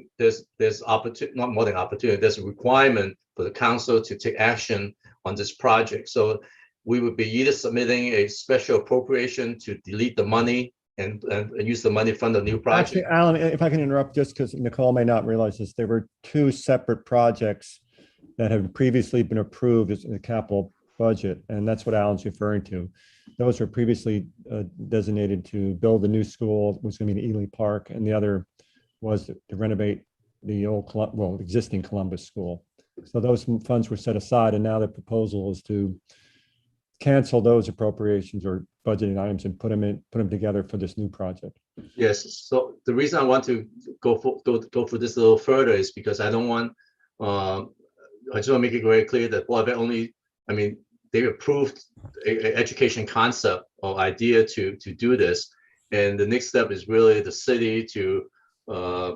opportunity, not more than opportunity, there's a requirement for the council to take action on this project. So we would be either submitting a special appropriation to delete the money and use the money to fund a new project. Actually, Alan, if I can interrupt just because Nicole may not realize this, there were two separate projects that have previously been approved in the capital budget, and that's what Alan's referring to. Those were previously designated to build a new school, which was going to be in Ely Park, and the other was to renovate the existing Columbus School. So those funds were set aside, and now the proposal is to cancel those appropriations or budgeting items and put them together for this new project. Yes. So the reason I want to go for this a little further is because I don't want. I just want to make it very clear that they approved a education concept or idea to do this, and the next step is really the city to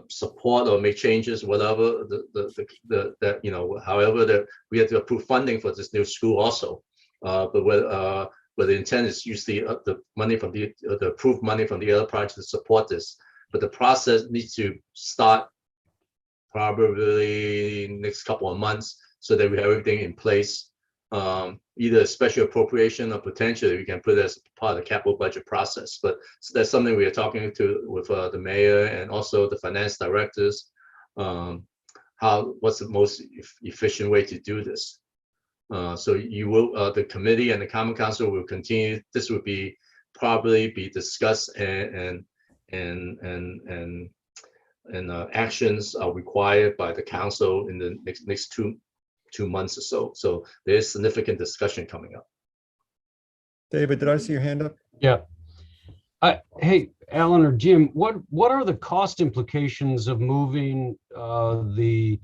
support or make changes, whatever however that we have to approve funding for this new school also. But where the intent is use the money from the approved money from the other projects to support this, but the process needs to start probably next couple of months so that we have everything in place. Either a special appropriation or potentially we can put it as part of the capital budget process. But so that's something we are talking with the mayor and also the finance directors. What's the most efficient way to do this? So you will, the committee and the common council will continue. This will probably be discussed and actions are required by the council in the next two months or so. So there's significant discussion coming up. David, did I see your hand up? Yeah. Hey, Alan or Jim, what are the cost implications of moving the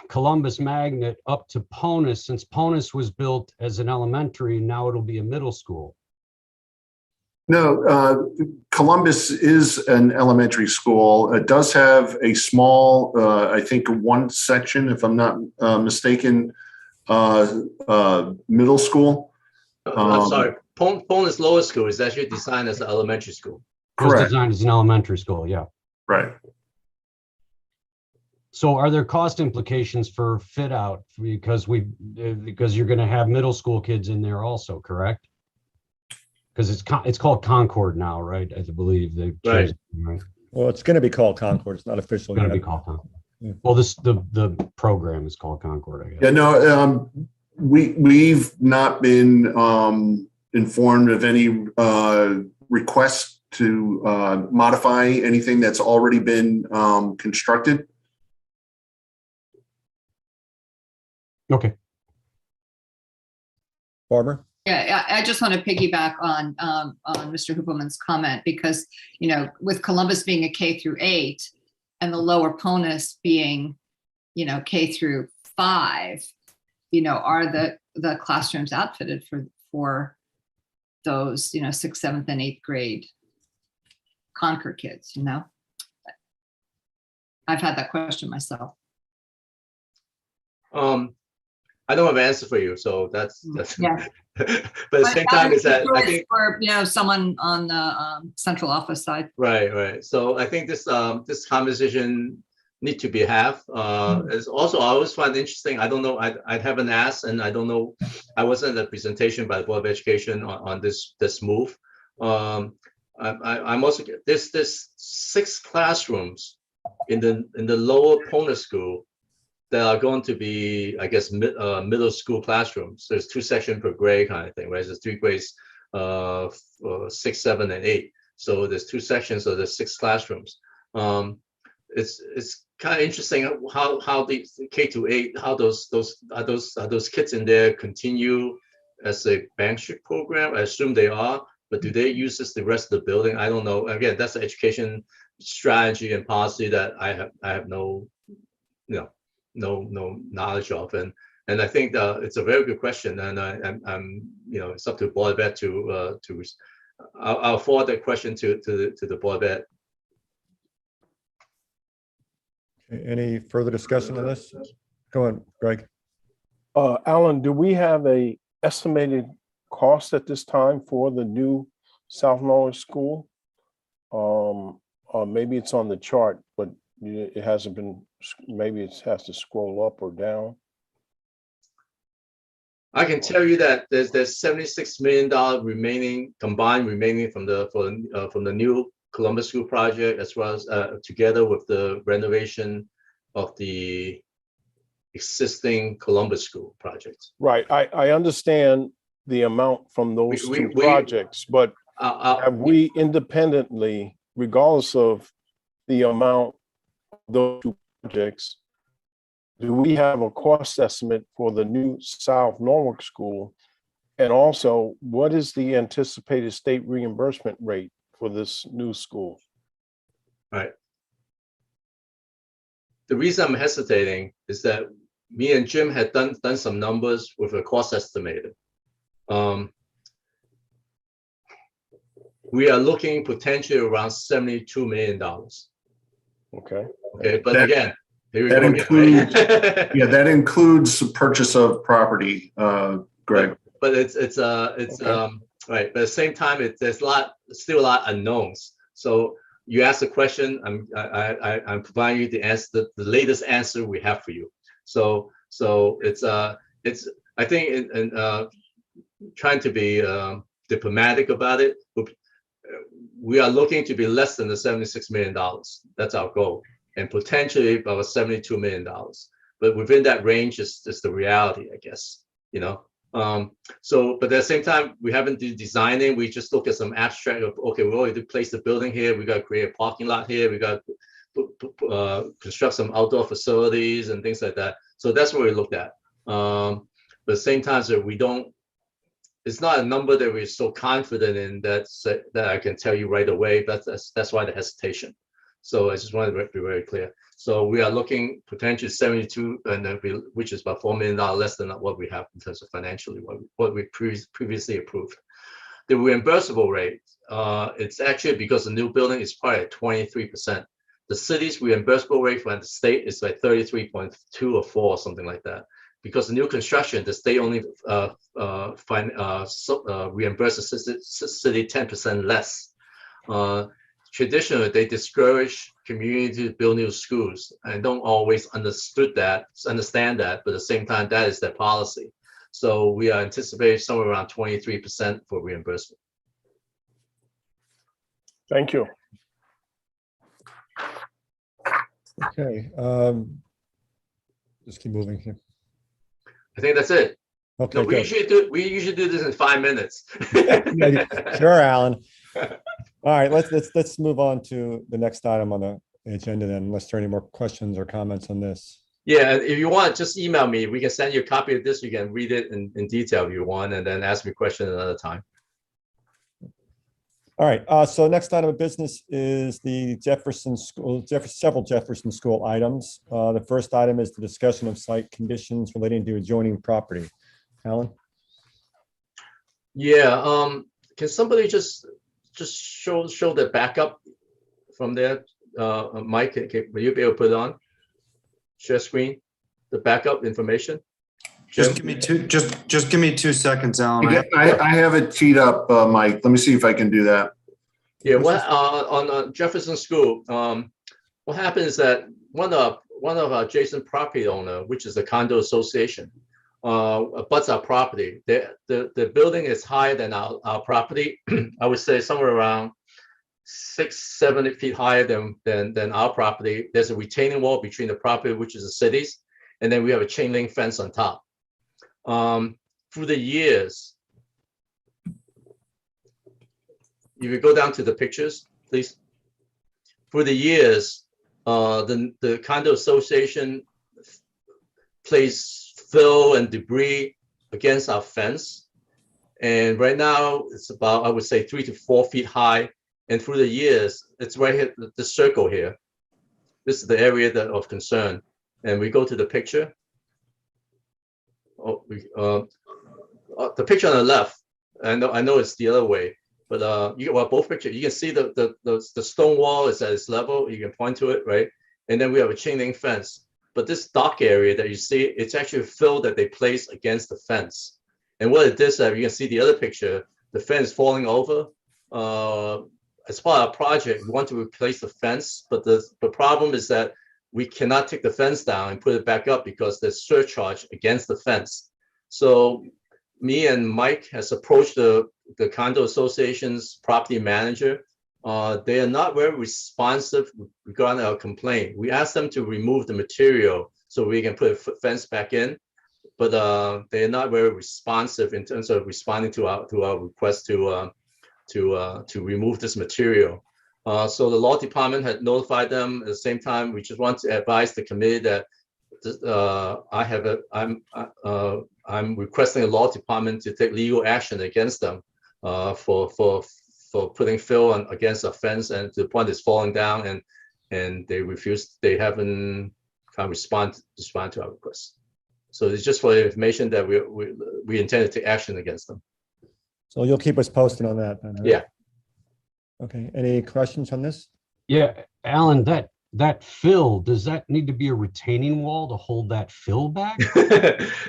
Columbus Magnet up to Ponus, since Ponus was built as an elementary, now it'll be a middle school? No, Columbus is an elementary school. It does have a small, I think one section, if I'm not mistaken, middle school. I'm sorry, Ponus Lower School is actually designed as an elementary school. It was Correct. designed as an elementary school, yeah. Right. So are there cost implications for fit out because you're going to have middle school kids in there also, correct? Because it's called Concord now, right? I believe they changed it, right? Well, it's going to be called Concord. It's not official It's going to yet. be called Concord. Yeah. Well, the program is called Concord, I guess. Yeah, no, we've not been informed of any requests to modify anything that's already been constructed. Okay. Barbara? Yeah, I just want to piggyback on Mr. Hoopelman's comment because, with Columbus being a K through 8 and the lower Ponus being, K through 5, are the classrooms outfitted for those, 6th, 7th, and 8th grade Concord kids, I've had that question myself. I don't have an answer for you, so that's Yeah. but at the same time is that I think for someone on the central office side. right. So I think this conversation need to be had. It's also I always find interesting. I don't know. I haven't asked, and I don't know. I wasn't at the presentation by the Board of Education on this move. I'm also there's 6 classrooms in the lower Ponus school that are going to be, I guess, middle school classrooms. There's 2 sections per grade kind of thing, right? There's 3 grades, 6, 7, and 8. So there's 2 sections, so there's 6 classrooms. It's kind of interesting how the K to 8, how those kids in there continue as a bank program. I assume they are, but do they use this the rest of the building? I don't know. Again, that's the education strategy and policy that I have no, no knowledge of. And I think it's a very good question, and I'm it's up to board vet to I'll forward that question to the board vet. Okay, any further discussion on this? Go on, Greg. Alan, do we have a estimated cost at this time for the new South Norwich School? Or maybe it's on the chart, but it hasn't been, maybe it has to scroll up or down. I can tell you that there's $76 million combined remaining from the new Columbus School project, as well as together with the renovation of the existing Columbus School project. Right. I understand the amount from those two projects, but have we independently, regardless of the amount of those two projects, do we have a cost estimate for the new South Norwork School? And also, what is the anticipated state reimbursement rate for this new school? Right. The reason I'm hesitating is that me and Jim had done some numbers with a cost estimator. We are looking potentially around $72 million. Okay. Okay, but That- again, here we that go includes- again, right? Yeah, that includes the purchase of property, Greg. But it's Okay. right. But at the same time, there's still a lot unknowns. So you ask a question, I'm providing you the answer, the latest answer we have for you. So it's I think in trying to be diplomatic about it, we are looking to be less than the $76 million. That's our goal, and potentially about $72 million. But within that range is the reality, I guess. So, but at the same time, we haven't done designing. We just look at some abstract of, okay, we already place the building here. We got to create a parking lot here. We got to construct some outdoor facilities and things like that. So that's what we looked at. But at the same time, so we don't. It's not a number that we're so confident in that I can tell you right away. That's why the hesitation. So I just wanted to be very clear. So we are looking potentially 72, which is about $4 million less than what we have in terms of financially what we previously approved. The reimbursable rate, it's actually because the new building is probably at 23%. The city's reimbursable rate from the state is like 33.2 or 4, something like that. Because the new construction, the state only reimburses the city 10% less. Traditionally, they discourage community to build new schools. I don't always understand that, but at the same time, that is their policy. So we are anticipating somewhere around 23% for reimbursement. Thank you. Okay. Just keep moving here. I think that's it. Okay, No, we good. usually do this in 5 minutes. Sure, Alan. All right, let's move on to the next item on the agenda then, unless there are any more questions or comments on this. Yeah, if you want, just email me. We can send you a copy of this. You can read it in detail if you want, and then ask me a question another time. All right, so next item of business is the Jefferson School, several Jefferson School items. The first item is the discussion of site conditions relating to adjoining property. Alan? Yeah, can somebody just show the backup from there? Mike, will you be able to put it on? Share screen, the backup information? Just give me two seconds, Alan. I have it teed up, Mike. Let me see if I can do that. Yeah, on Jefferson School, what happens is that one of our adjacent property owner, which is a condo association, abuts our property. The building is higher than our property. I would say somewhere around 6-7 feet higher than our property. There's a retaining wall between the property, which is the city's, and then we have a chain link fence on top. Through the years, if you go down to the pictures, please. For the years, the condo association placed fill and debris against our fence, And right now it's about, I would say 3 to 4 feet high. And through the years, it's right here, the circle here. This is the area of concern. And we go to the picture. Oh, the picture on the left, I know it's the other way, but both pictures, you can see the stone wall is at its level. You can point to it, right? And then we have a chain link fence. But this dark area that you see, it's actually fill that they place against the fence. And what it is, you can see the other picture, the fence falling over. As part of our project, we want to replace the fence, but the problem is that we cannot take the fence down and put it back up because there's surcharge against the fence. So me and Mike has approached the condo association's property manager. They are not very responsive regarding our complaint. We asked them to remove the material so we can put a fence back in, but they are not very responsive in terms of responding to our request to remove this material. So the law department had notified them. At the same time, we just want to advise the committee that I'm requesting the law department to take legal action against them for putting fill against a fence, and to the point it's falling down, and they refuse. They can't respond to our request. So it's just for the information that we intend to take action against them. So you'll keep us posted on that then, right? Yeah. Okay. Any questions on this? Yeah, Alan, that fill, does that need to be a retaining wall to hold that fill back?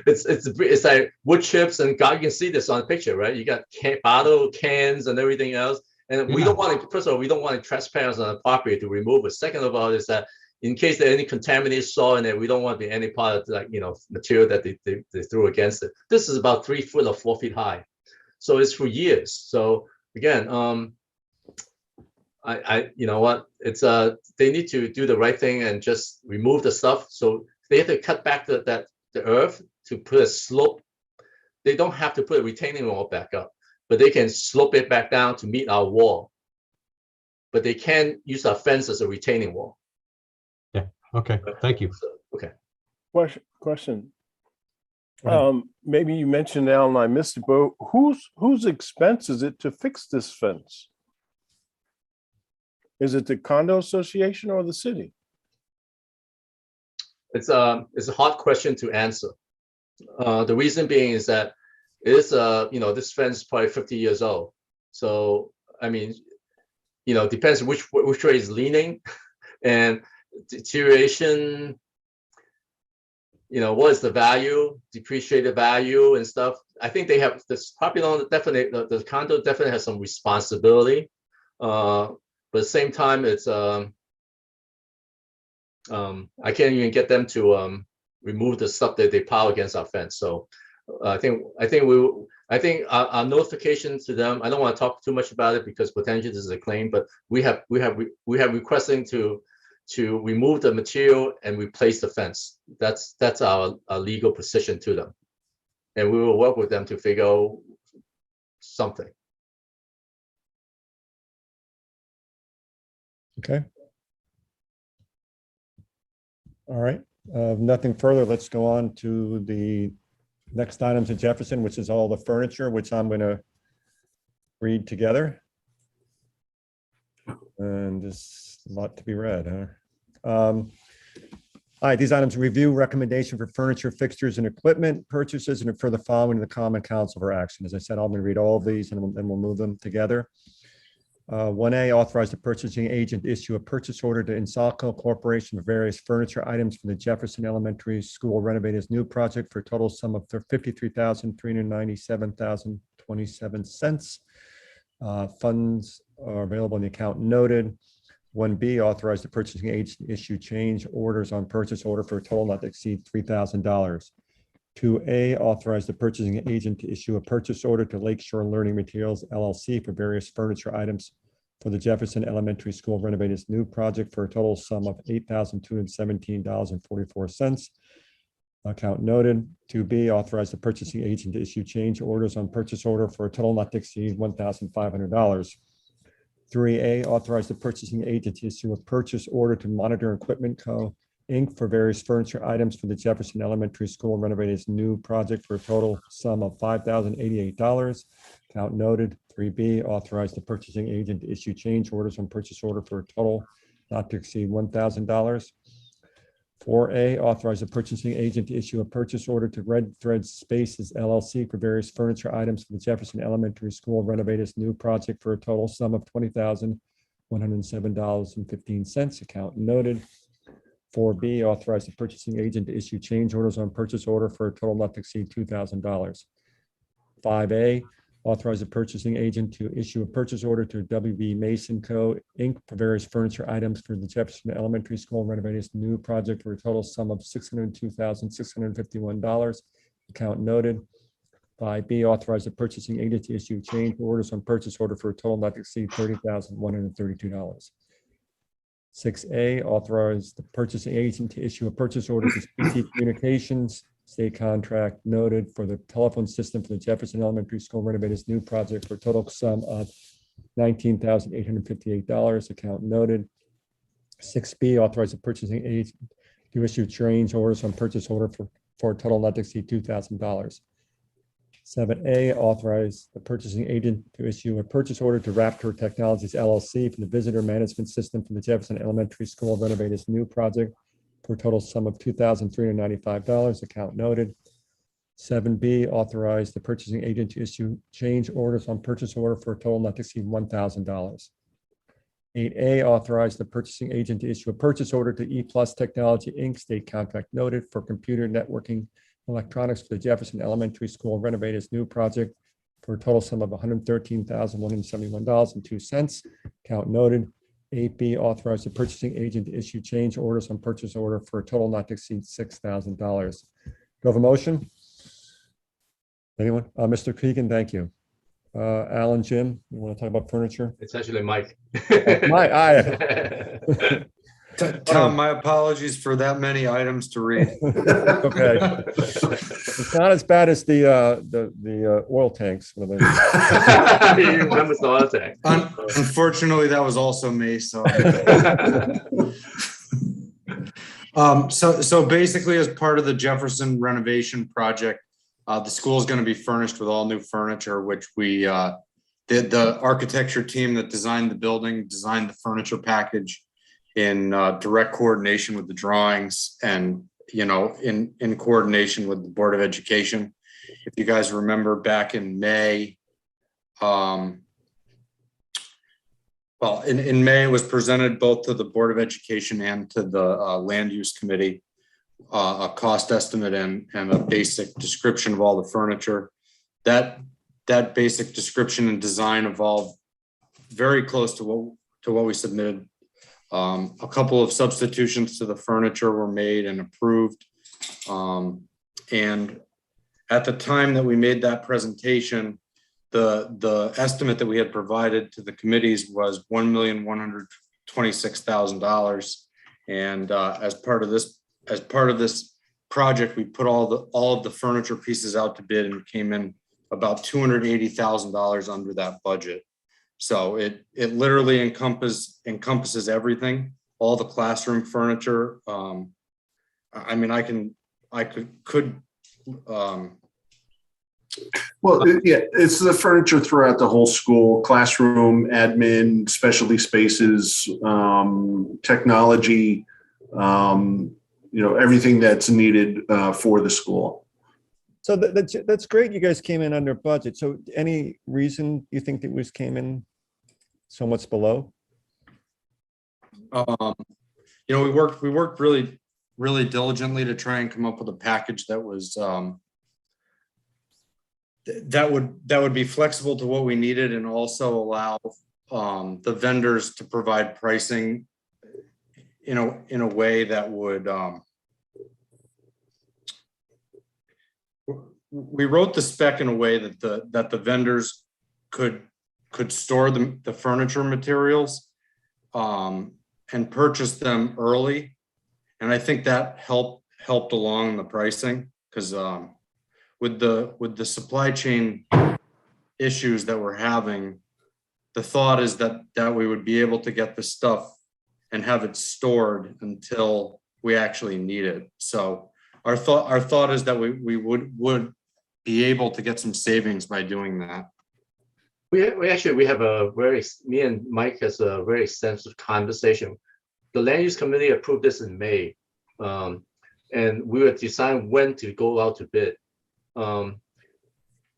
It's like wood chips and God, you can see this on the picture, right? You got bottle cans and everything else. And we don't want to, first of all, we don't want to trespass on the property to remove it. Second of all, is that in case there's any contaminated soil in it, we don't want to be any part of material that they threw against it. This is about 3 foot or 4 feet high. So it's for years. So again, you know what? It's they need to do the right thing and just remove the stuff. So they have to cut back the earth to put a slope. They don't have to put a retaining wall back up, but they can slope it back down to meet our wall. But they can't use our fence as a retaining wall. Yeah. Okay. Thank you. So, okay. Question. Maybe you mentioned, Alan, I missed it, but whose expense is it to fix this fence? Is it the condo association or the city? It's a hard question to answer. The reason being is that it is this fence is probably 50 years old. So I mean, depends which way is leaning, and deterioration. What is the value, depreciated value and stuff. I think they have this property owner definitely, the condo definitely has some responsibility. But at the same time, it's I can't even get them to remove the stuff that they pile against our fence. So I think our notification to them. I don't want to talk too much about it because potentially this is a claim, but we have requesting to remove the material and replace the fence. That's our legal position to them, and we will work with them to figure out something. Okay. All right. Nothing further. Let's go on to the next items in Jefferson, which is all the furniture, which I'm going to read together. And there's a lot to be read, huh? All right, these items: review recommendation for furniture, fixtures, and equipment purchases, and for the following to the Common Council for action. As I said, I'm going to read all of these, and then we'll move them together. 1A, authorize the purchasing agent to issue a purchase order to Insalco Corporation for various furniture items from the Jefferson Elementary School renovated new project for a total sum of $53,397,027. Funds are available in the account noted. 1B, authorize the purchasing agent to issue change orders on purchase order for a total not to exceed $3,000. 2A, authorize the purchasing agent to issue a purchase order to Lakeshore Learning Materials LLC for various furniture items for the Jefferson Elementary School renovated new project for a total sum of $8,217.44. Account noted. 2B, authorize the purchasing agent to issue change orders on purchase order for a total not to exceed $1,500. 3A, authorize the purchasing agent to issue a purchase order to Monitor Equipment Co. Inc. for various furniture items for the Jefferson Elementary School renovated its new project for a total sum of $5,088. Account noted. 3B, authorize the purchasing agent to issue change orders on purchase order for a total not to exceed $1,000. 4A, authorize the purchasing agent to issue a purchase order to Red Thread Spaces LLC for various furniture items for the Jefferson Elementary School renovated its new project for a total sum of $20,107.15. Account noted. 4B, authorize the purchasing agent to issue change orders on purchase order for a total not to exceed $2,000. 5A, authorize the purchasing agent to issue a purchase order to WB Mason Co. Inc. for various furniture items for the Jefferson Elementary School renovated its new project for a total sum of $602,651. Account noted. 5B, authorize the purchasing agent to issue change orders on purchase order for a total not to exceed $30,132. 6A, authorize the purchasing agent to issue a purchase order to CT Communications, state contract noted, for the telephone system for the Jefferson Elementary School renovated its new project for a total sum of $19,858. Account noted. 6B, authorize the purchasing agent to issue change orders on purchase order for a total not to exceed $2,000. 7A, authorize the purchasing agent to issue a purchase order to Raptor Technologies LLC for the visitor management system for the Jefferson Elementary School renovated its new project for a total sum of $2,395. Account noted. 7B, authorize the purchasing agent to issue change orders on purchase order for a total not to exceed $1,000. 8A, authorize the purchasing agent to issue a purchase order to E Plus Technology Inc., state contract noted, for computer networking electronics for the Jefferson Elementary School renovated its new project for a total sum of $113,171.02. Account noted. 8B, authorize the purchasing agent to issue change orders on purchase order for a total not to exceed $6,000. Do I have a motion? Anyone? Mr. Keegan, thank you. Alan, Jim, you want to talk about furniture? It's actually Mike. Tom, my apologies for that many items to read. Okay. It's not as bad as the oil tanks. He remembers the oil tank. Unfortunately, that was also me. So, so basically, as part of the Jefferson renovation project, the school is going to be furnished with all new furniture, which we did. The architecture team that designed the building designed the furniture package in direct coordination with the drawings and, in coordination with the Board of Education. If you guys remember back in May, in May, it was presented both to the Board of Education and to the Land Use Committee, a cost estimate and a basic description of all the furniture. That basic description and design evolved very close to what we submitted. A couple of substitutions to the furniture were made and approved. And at the time that we made that presentation, the estimate that we had provided to the committees was $1,126,000. And as part of this project, we put all of the furniture pieces out to bid and came in about $280,000 under that budget. So it literally encompasses everything, all the classroom furniture. It's the furniture throughout the whole school: classroom, admin, specialty spaces, technology, everything that's needed for the school. So that's great. You guys came in under budget. So any reason you think that we came in so much below? We worked really, really diligently to try and come up with a package that was that would be flexible to what we needed and also allow the vendors to provide pricing in a way that would. We wrote the spec in a way that the vendors could store the furniture materials and purchase them early, and I think that helped along the pricing, because with the supply chain issues that we're having, the thought is that we would be able to get the stuff and have it stored until we actually need it. So our thought is that we would be able to get some savings by doing that. We have me and Mike has a very extensive conversation. The land use committee approved this in May. And we will decide when to go out to bid.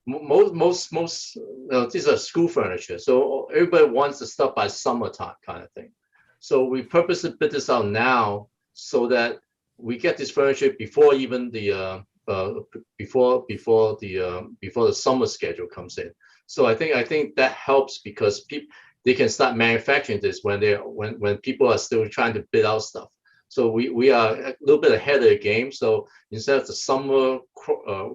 Most these are school furniture, so everybody wants the stuff by summertime kind of thing. So we purposely bid this out now so that we get this furniture before even the before the summer schedule comes in. So I think that helps because they can start manufacturing this when people are still trying to bid out stuff. So we are a little bit ahead of the game. So instead of the summer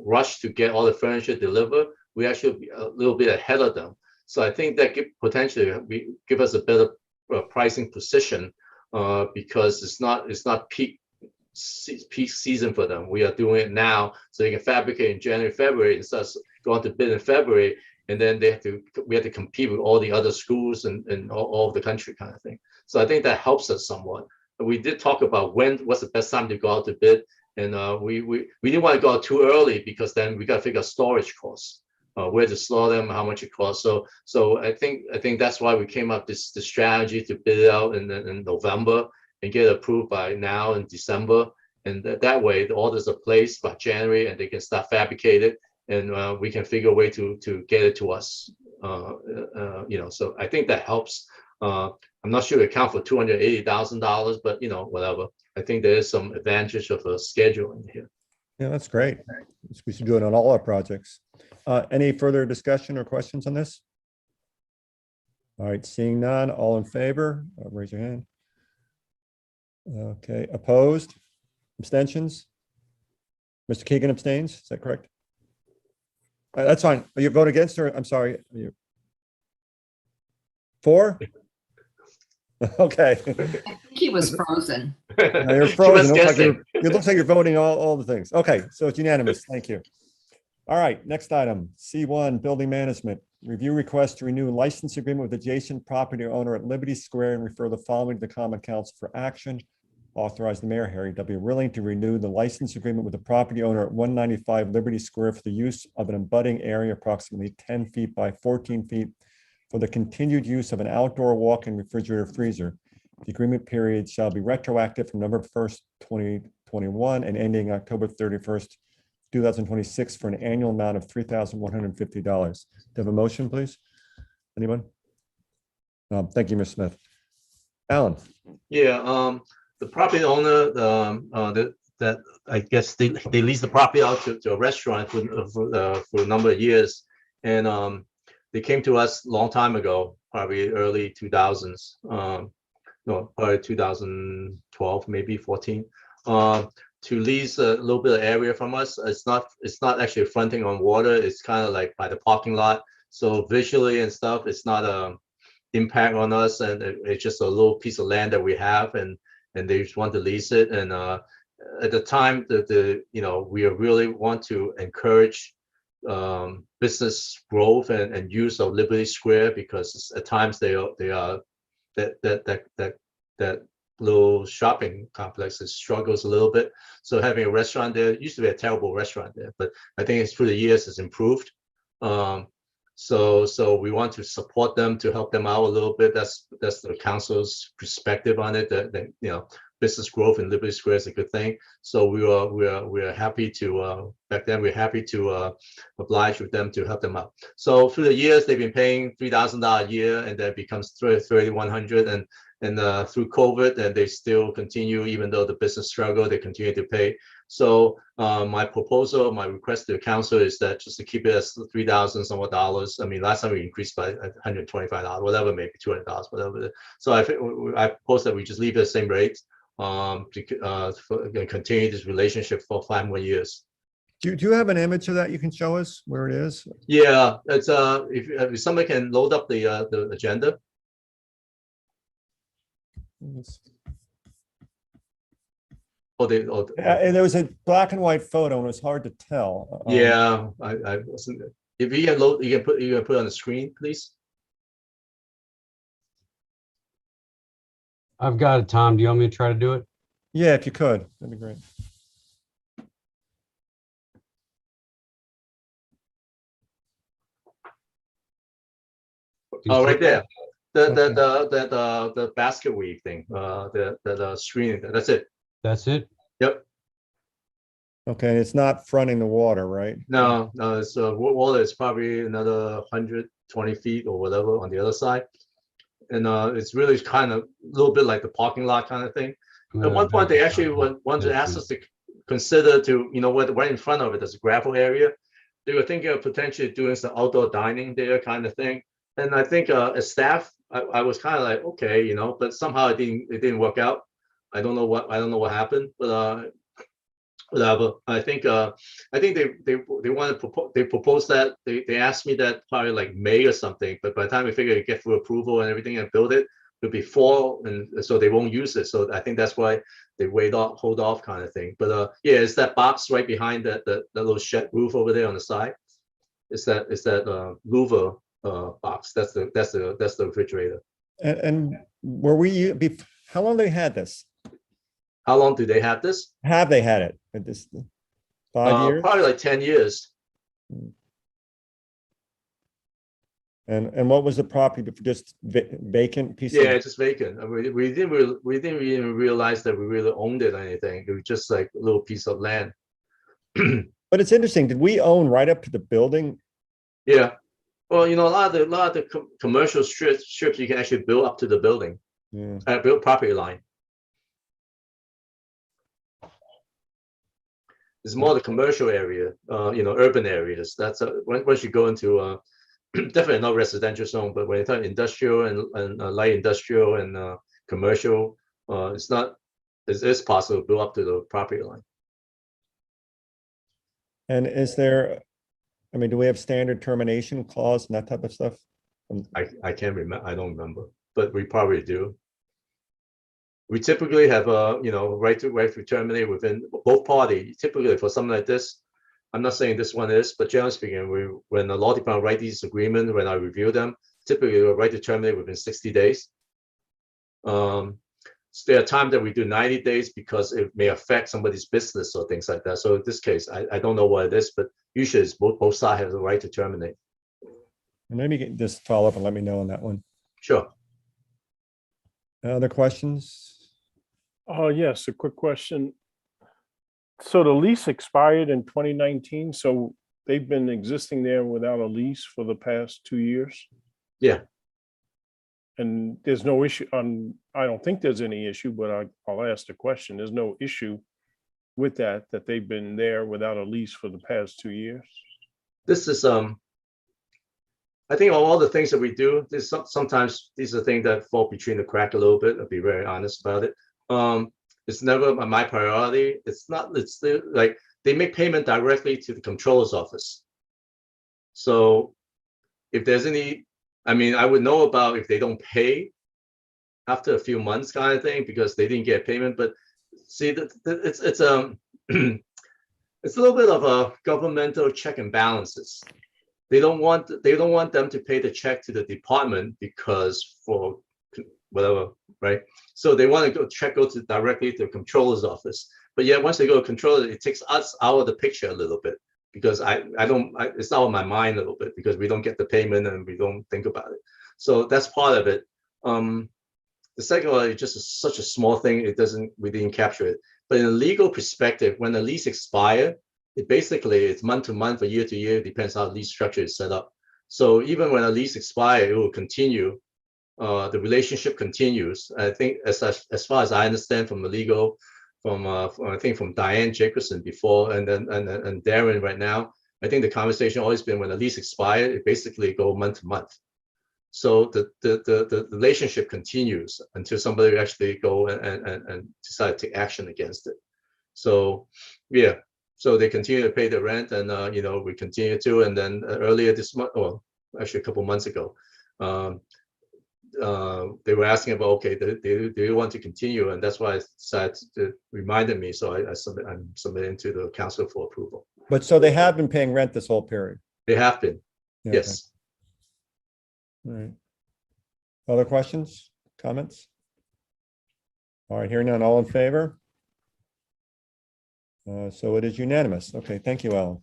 rush to get all the furniture delivered, we actually be a little bit ahead of them. So I think that potentially give us a better pricing position because it's not peak season for them. We are doing it now, so they can fabricate in January, February, instead of going to bid in February, and then we have to compete with all the other schools and all of the country kind of thing. So I think that helps us somewhat. We did talk about what's the best time to go out to bid, and we didn't want to go out too early because then we got to figure out storage costs, where to store them, how much it costs. So I think that's why we came up this strategy to bid it out in November and get it approved by now in December, and that way the orders are placed by January and they can start fabricated, and we can figure a way to get it to us. So I think that helps. I'm not sure we account for $280,000, but whatever. I think there is some advantage of scheduling here. Yeah, that's great. We should do it on all our projects. Any further discussion or questions on this? All right, seeing none, all in favor, raise your hand. Okay, opposed, abstentions? Mr. Keegan abstains, is that correct? That's fine. Are you vote against or I'm sorry? For? Okay. I think he was frozen. Now you're frozen. It looks like you're voting all the things. Okay, so it's unanimous. Thank you. All right, next item, C1, building management. Review request to renew license agreement with adjacent property owner at Liberty Square and refer the following to the Common Council for action. Authorize the mayor, Harry W. Rilling, to renew the license agreement with the property owner at 195 Liberty Square for the use of an abutting area approximately 10 feet by 14 feet for the continued use of an outdoor walk-in refrigerator freezer. The agreement period shall be retroactive from November 1st, 2021 and ending October 31st, 2026 for an annual amount of $3,150. Do you have a motion, please? Anyone? Thank you, Ms. Smith. Alan. Yeah, the property owner, that I guess they lease the property out to a restaurant for a number of years, and they came to us a long time ago, probably early 2000s, no, probably 2012, maybe 14, to lease a little bit of area from us. It's not actually fronting on water. It's kind of like by the parking lot. So visually and stuff, it's not a impact on us, and it's just a little piece of land that we have, and they just want to lease it. And at the time, we really want to encourage business growth and use of Liberty Square, because at times they are that little shopping complex struggles a little bit. So having a restaurant there, used to be a terrible restaurant there, but I think through the years it's improved. So we want to support them to help them out a little bit. That's the council's perspective on it. That business growth in Liberty Square is a good thing. So we are happy to back then we're happy to oblige with them to help them out. So through the years they've been paying $3,000 a year, and that becomes $3,100, and through COVID, and they still continue, even though the business struggle, they continue to pay. So my request to the council is that just to keep it as $3,000 somewhat dollars. I mean, last time we increased by $125, whatever, maybe $200, whatever. So I propose that we just leave it the same rate to continue this relationship for 5 more years. Do you have an image of that you can show us where it is? Yeah, it's if somebody can load up the agenda. And there was a black and white photo, and it was hard to tell. Yeah, I wasn't. If you can load, you can put it on the screen, please. I've got it, Tom. Do you want me to try to do it? Yeah, if you could, that'd be great. Oh, right there. Okay. The basket weave thing, the screen, that's it. That's it? Yep. Okay, and it's not fronting the water, right? No, it's water is probably another 120 feet or whatever on the other side. And it's really kind of a little bit like the parking lot kind of thing. At one point, they actually wanted to ask us to consider to, what right in front of it, there's a gravel area. They were thinking of potentially doing some outdoor dining there kind of thing. And I think as staff, I was kind of like, okay, but somehow it didn't work out. I don't know what happened, but whatever. I think they want to propose. They proposed that they asked me that probably like May or something. But by the time we figure to get through approval and everything and build it, it'll be fall, and so they won't use it. So I think that's why they hold off kind of thing. But yeah, it's that box right behind that little shed roof over there on the side. It's that louver box. That's the refrigerator. And were we, how long they had this? How long do they have this? Have they had it? This 5 years? Probably like 10 years. And what was the property? Just vacant piece? Yeah, just vacant. I mean, we didn't even realize that we really owned it or anything. It was just like a little piece of land. But it's interesting. Did we own right up to the building? Yeah. Well, a lot of the commercial strips you can actually build up to the building, build property line. It's more the commercial area, urban areas. That's once you go into definitely not residential zone, but when you talk industrial and light industrial and commercial, it's possible to build up to the property line. And is there, I mean, do we have standard termination clause and that type of stuff? I can't remember. I don't remember, but we probably do. We typically have a right to terminate within both parties. Typically for something like this, I'm not saying this one is, but generally speaking, when the law department write these agreements, when I review them, typically we're right to terminate within 60 days. So there are times that we do 90 days because it may affect somebody's business or things like that. So in this case, I don't know what it is, but usually it's both sides have the right to terminate. And maybe you can just follow up and let me know on that one. Sure. Other questions? Oh, yes, a quick question. So the lease expired in 2019, so they've been existing there without a lease for the past 2 years? Yeah. And there's no issue I don't think there's any issue, but I'll ask the question. There's no issue with that they've been there without a lease for the past 2 years? This is I think all the things that we do, sometimes these are things that fall between the crack a little bit. I'll be very honest about it. It's never my priority. It's like they make payment directly to the controller's office. So if there's any, I mean, I would know about if they don't pay after a few months kind of thing because they didn't get payment. But see, it's it's a little bit of a governmental check and balances. They don't want them to pay the check to the department because for whatever, right? So they want to go directly to the controller's office. But yet once they go to controller, it takes us out of the picture a little bit because it's out of my mind a little bit because we don't get the payment and we don't think about it. So that's part of it. The second one is just such a small thing. We didn't capture it. But in a legal perspective, when the lease expires, it's month to month or year to year, depends how the lease structure is set up. So even when a lease expires, it will continue. The relationship continues. I think as far as I understand from the legal, I think from Diane Jefferson before, and Darren right now, I think the conversation always been when the lease expired, it basically go month to month. So the relationship continues until somebody actually go and decide to take action against it. So yeah, so they continue to pay the rent, and we continue to. And then earlier this month, or actually a couple months ago, they were asking about, okay, do you want to continue? And that's why I decided to reminded me. So I'm submitting to the council for approval. But so they have been paying rent this whole period? They have been, Yeah, yes. Okay. All right. Other questions, comments? All right, hearing none, all in favor? So it is unanimous. Okay, thank you, Alan.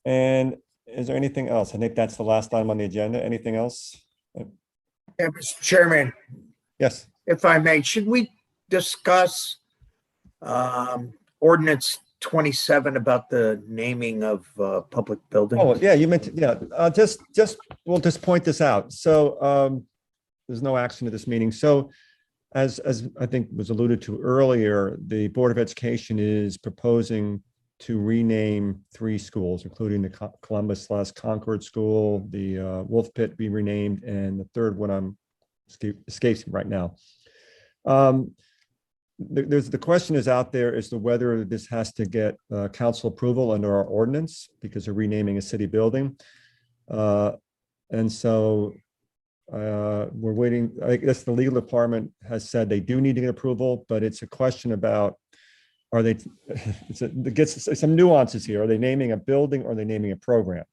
And is there anything else? I think that's the last item on the agenda. Anything else? Yeah, Mr. Chairman, Yes. if I may, should we discuss ordinance 27 about the naming of public buildings? Oh, yeah, you meant, yeah, we'll just point this out. So there's no action at this meeting. So as I think was alluded to earlier, the Board of Education is proposing to rename 3 schools, including the Columbus/Concord School, the Wolf Pit be renamed, and the third one escapes me right now. The question is out there as to whether this has to get council approval under our ordinance because they're renaming a city building. And so we're waiting. I guess the legal department has said they do need to get approval, but it's a question about, are they, it gets some nuances here. Are they naming a building or are they naming a program?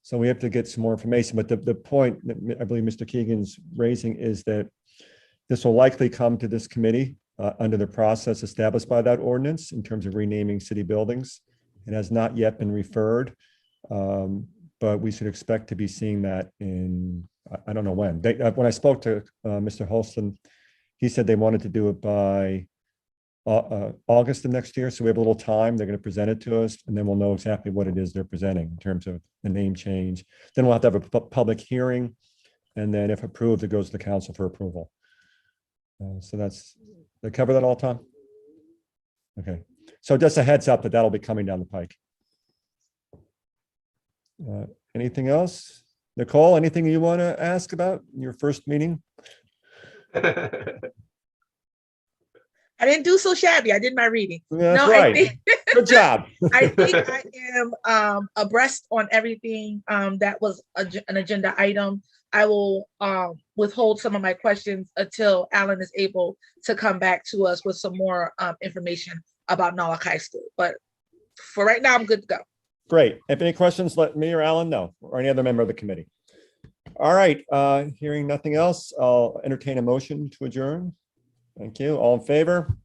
So we have to get some more information. But the point that I believe Mr. Keegan's raising is that this will likely come to this committee under the process established by that ordinance in terms of renaming city buildings. It has not yet been referred, but we should expect to be seeing that in, I don't know when. When I spoke to Mr. Holston, he said they wanted to do it by August of next year. So we have a little time. They're going to present it to us, and then we'll know exactly what it is they're presenting in terms of the name change. Then we'll have to have a public hearing, and then if approved, it goes to the council for approval. So they cover that all, Tom? Okay. So just a heads up that that'll be coming down the pike. Anything else? Nicole, anything you want to ask about your first meeting? I didn't do so shabby. I did my reading. That's No, right. I think Good job. I think I am abreast on everything that was an agenda item. I will withhold some of my questions until Alan is able to come back to us with some more information about Norwalk High School. But for right now, I'm good to go. Great. If any questions, let me or Alan know, or any other member of the committee. All right. Hearing nothing else, I'll entertain a motion to adjourn. Thank you. All in favor?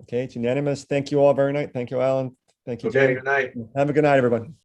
Okay, it's unanimous. Thank you all very much. Thank you, Alan. Thank you, Okay, Jay. good night. Have a good night, everyone.